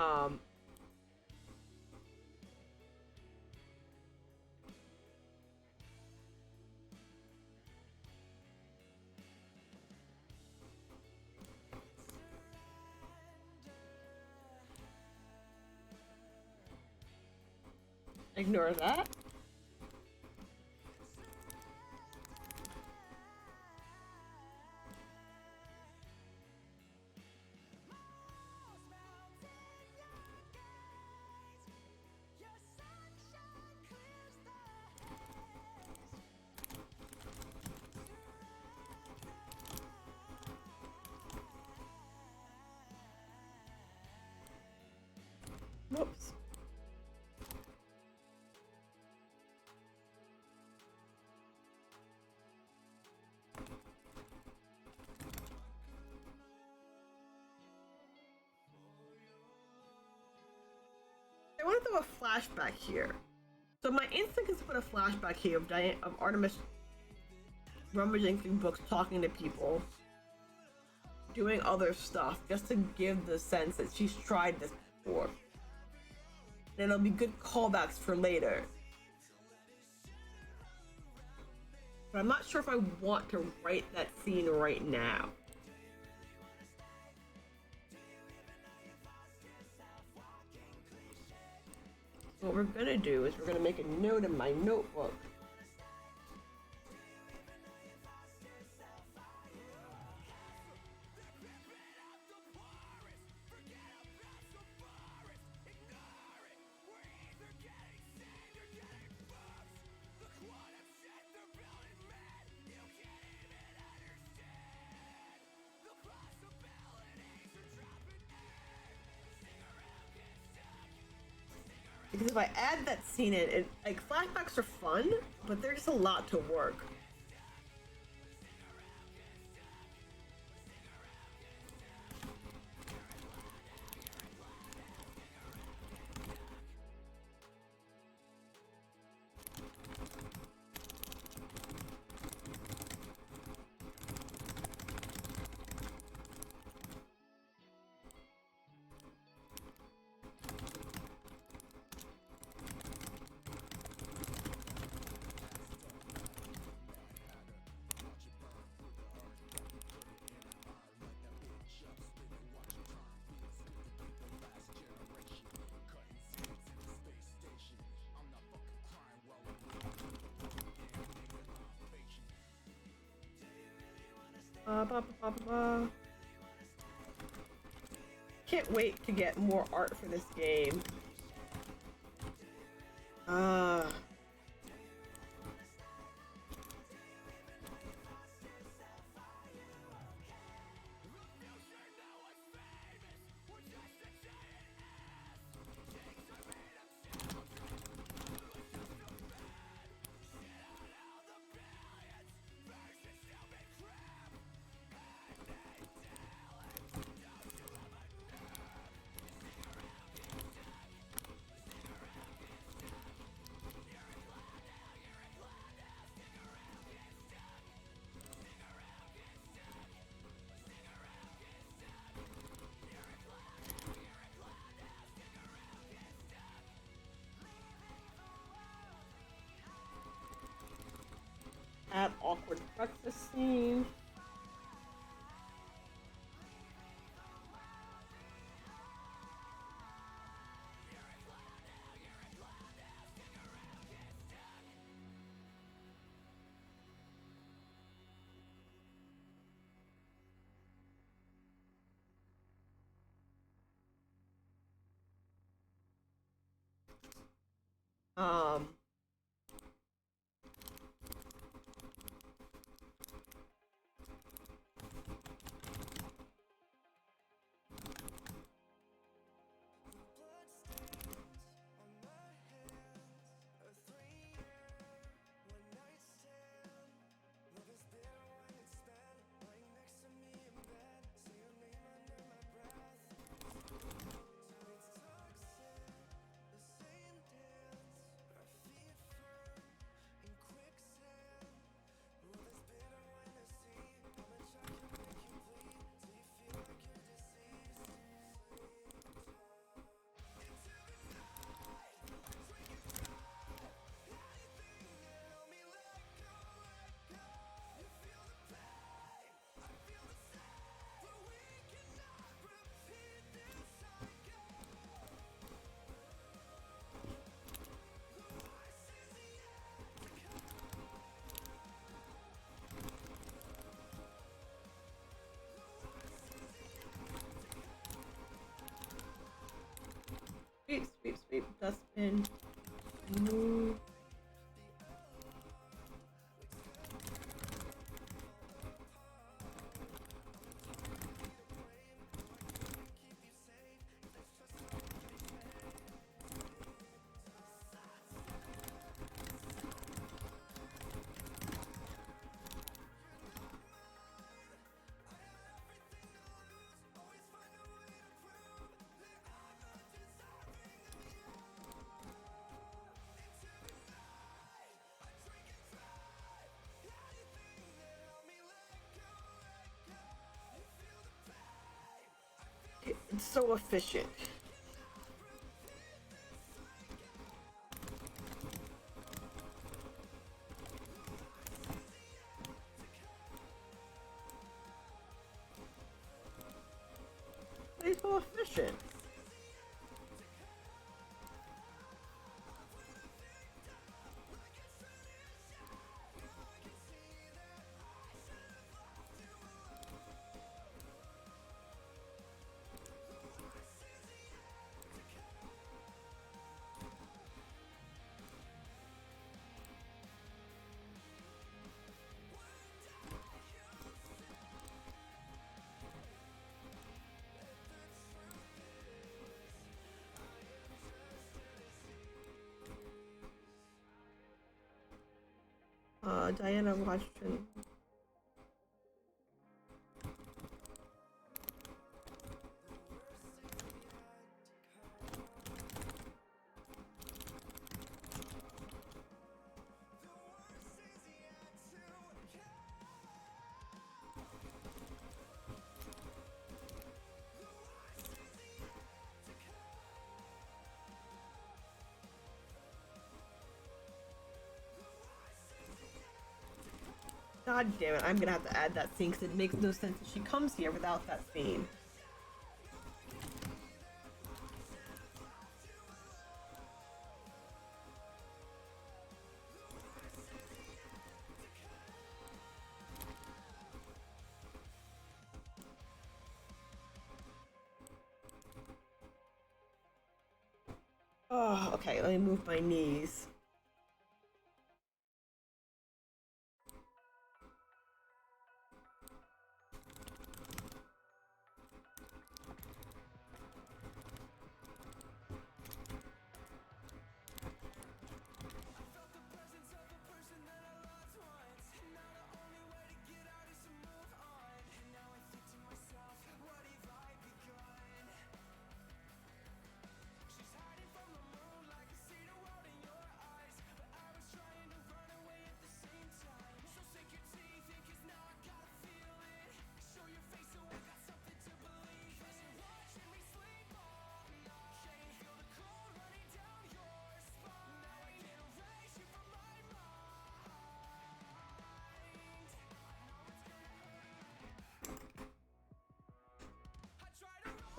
Um, ignore that. Whoops. I want to throw a flashback here. So my instinct is to put a flashback here of Artemis rummaging through books, talking to people, doing other stuff, just to give the sense that she's tried this before. And it'll be good callbacks for later. But I'm not sure if I want to write that scene right now. What we're gonna do is we're gonna make a note in my notebook. Because if I add that scene in, like, flashbacks are fun, but they're just a lot to work. Can't wait to get more art for this game. Add awkward breakfast scene. Um, Sweep, sweep, sweep. Dustbin. Move. It's so efficient. It's so efficient. Diana Washington. God damn it, I'm gonna have to add that scene because it makes no sense that she comes here without that scene. Oh, okay, let me move my knees.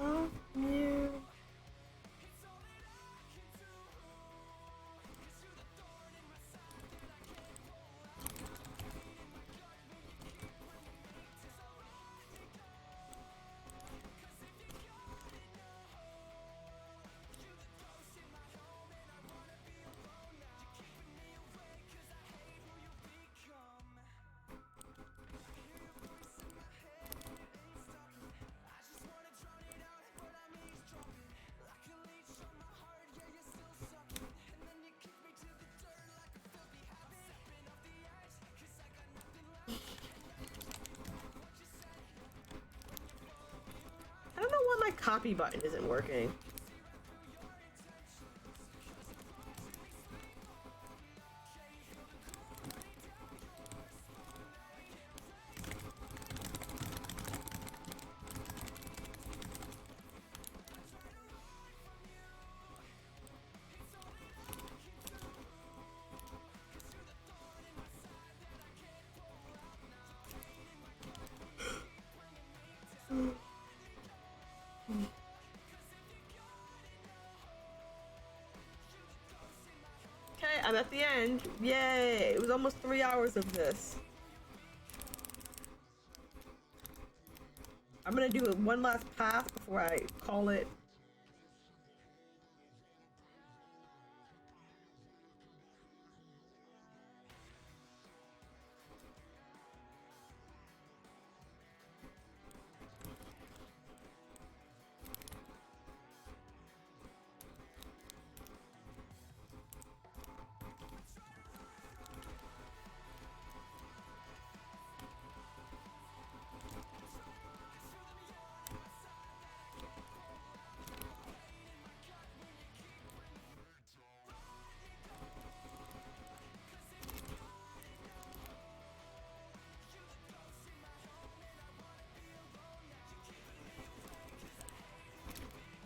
Oh, yeah. I don't know why my copy button isn't working. Okay, I'm at the end. Yay! It was almost 3 hours of this. I'm gonna do one last pass before I call it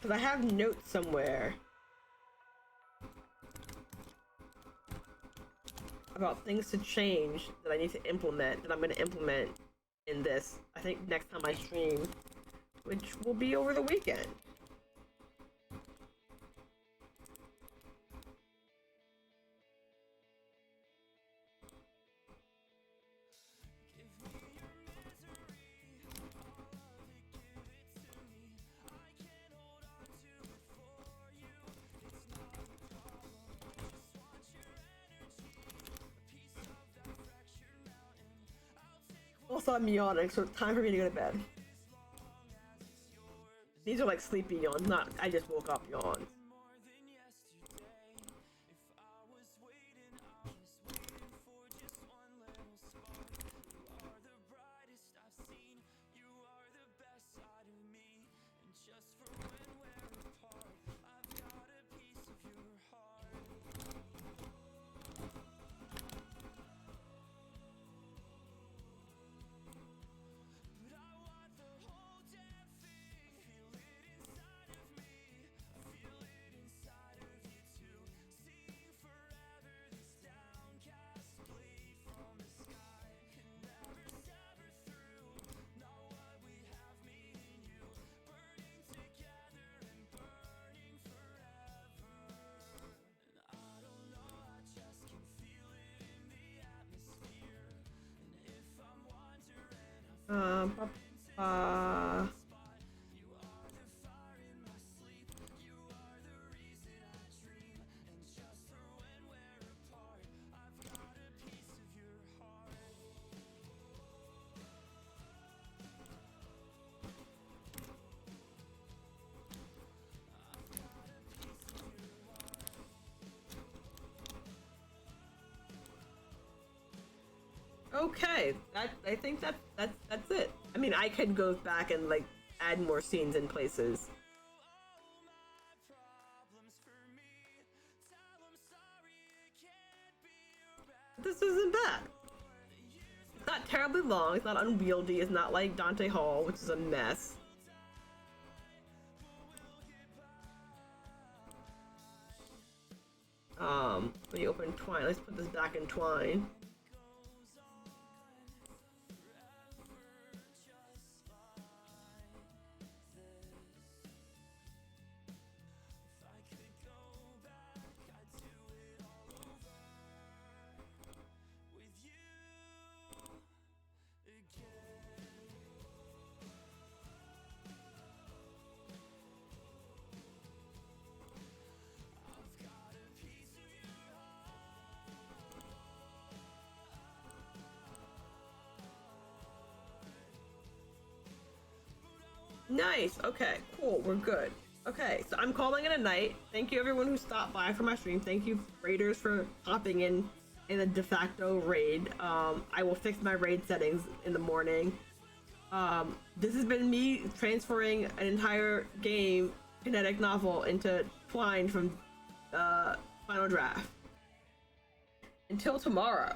Because I have notes somewhere about things to change that I need to implement, that I'm going to implement in this, I think next time I stream, which will be over the weekend. Also, I'm yawning, so it's time for me to go to bed. These are like sleepy yawns, not I just woke up yawns. Uh, uh, okay, I think that's it. I mean, I could go back and like add more scenes in places. This isn't bad. It's not terribly long. It's not unwieldy. It's not like Dante Hall, which is a mess. When you open Twine, let's put this back in Twine. Nice. Okay, cool. We're good. Okay, so I'm calling it a night. Thank you everyone who stopped by for my stream. Thank you raiders for hopping in the de facto raid. I will fix my raid settings in the morning. This has been me transferring an entire game kinetic novel into Twine from Final Draft. Until tomorrow.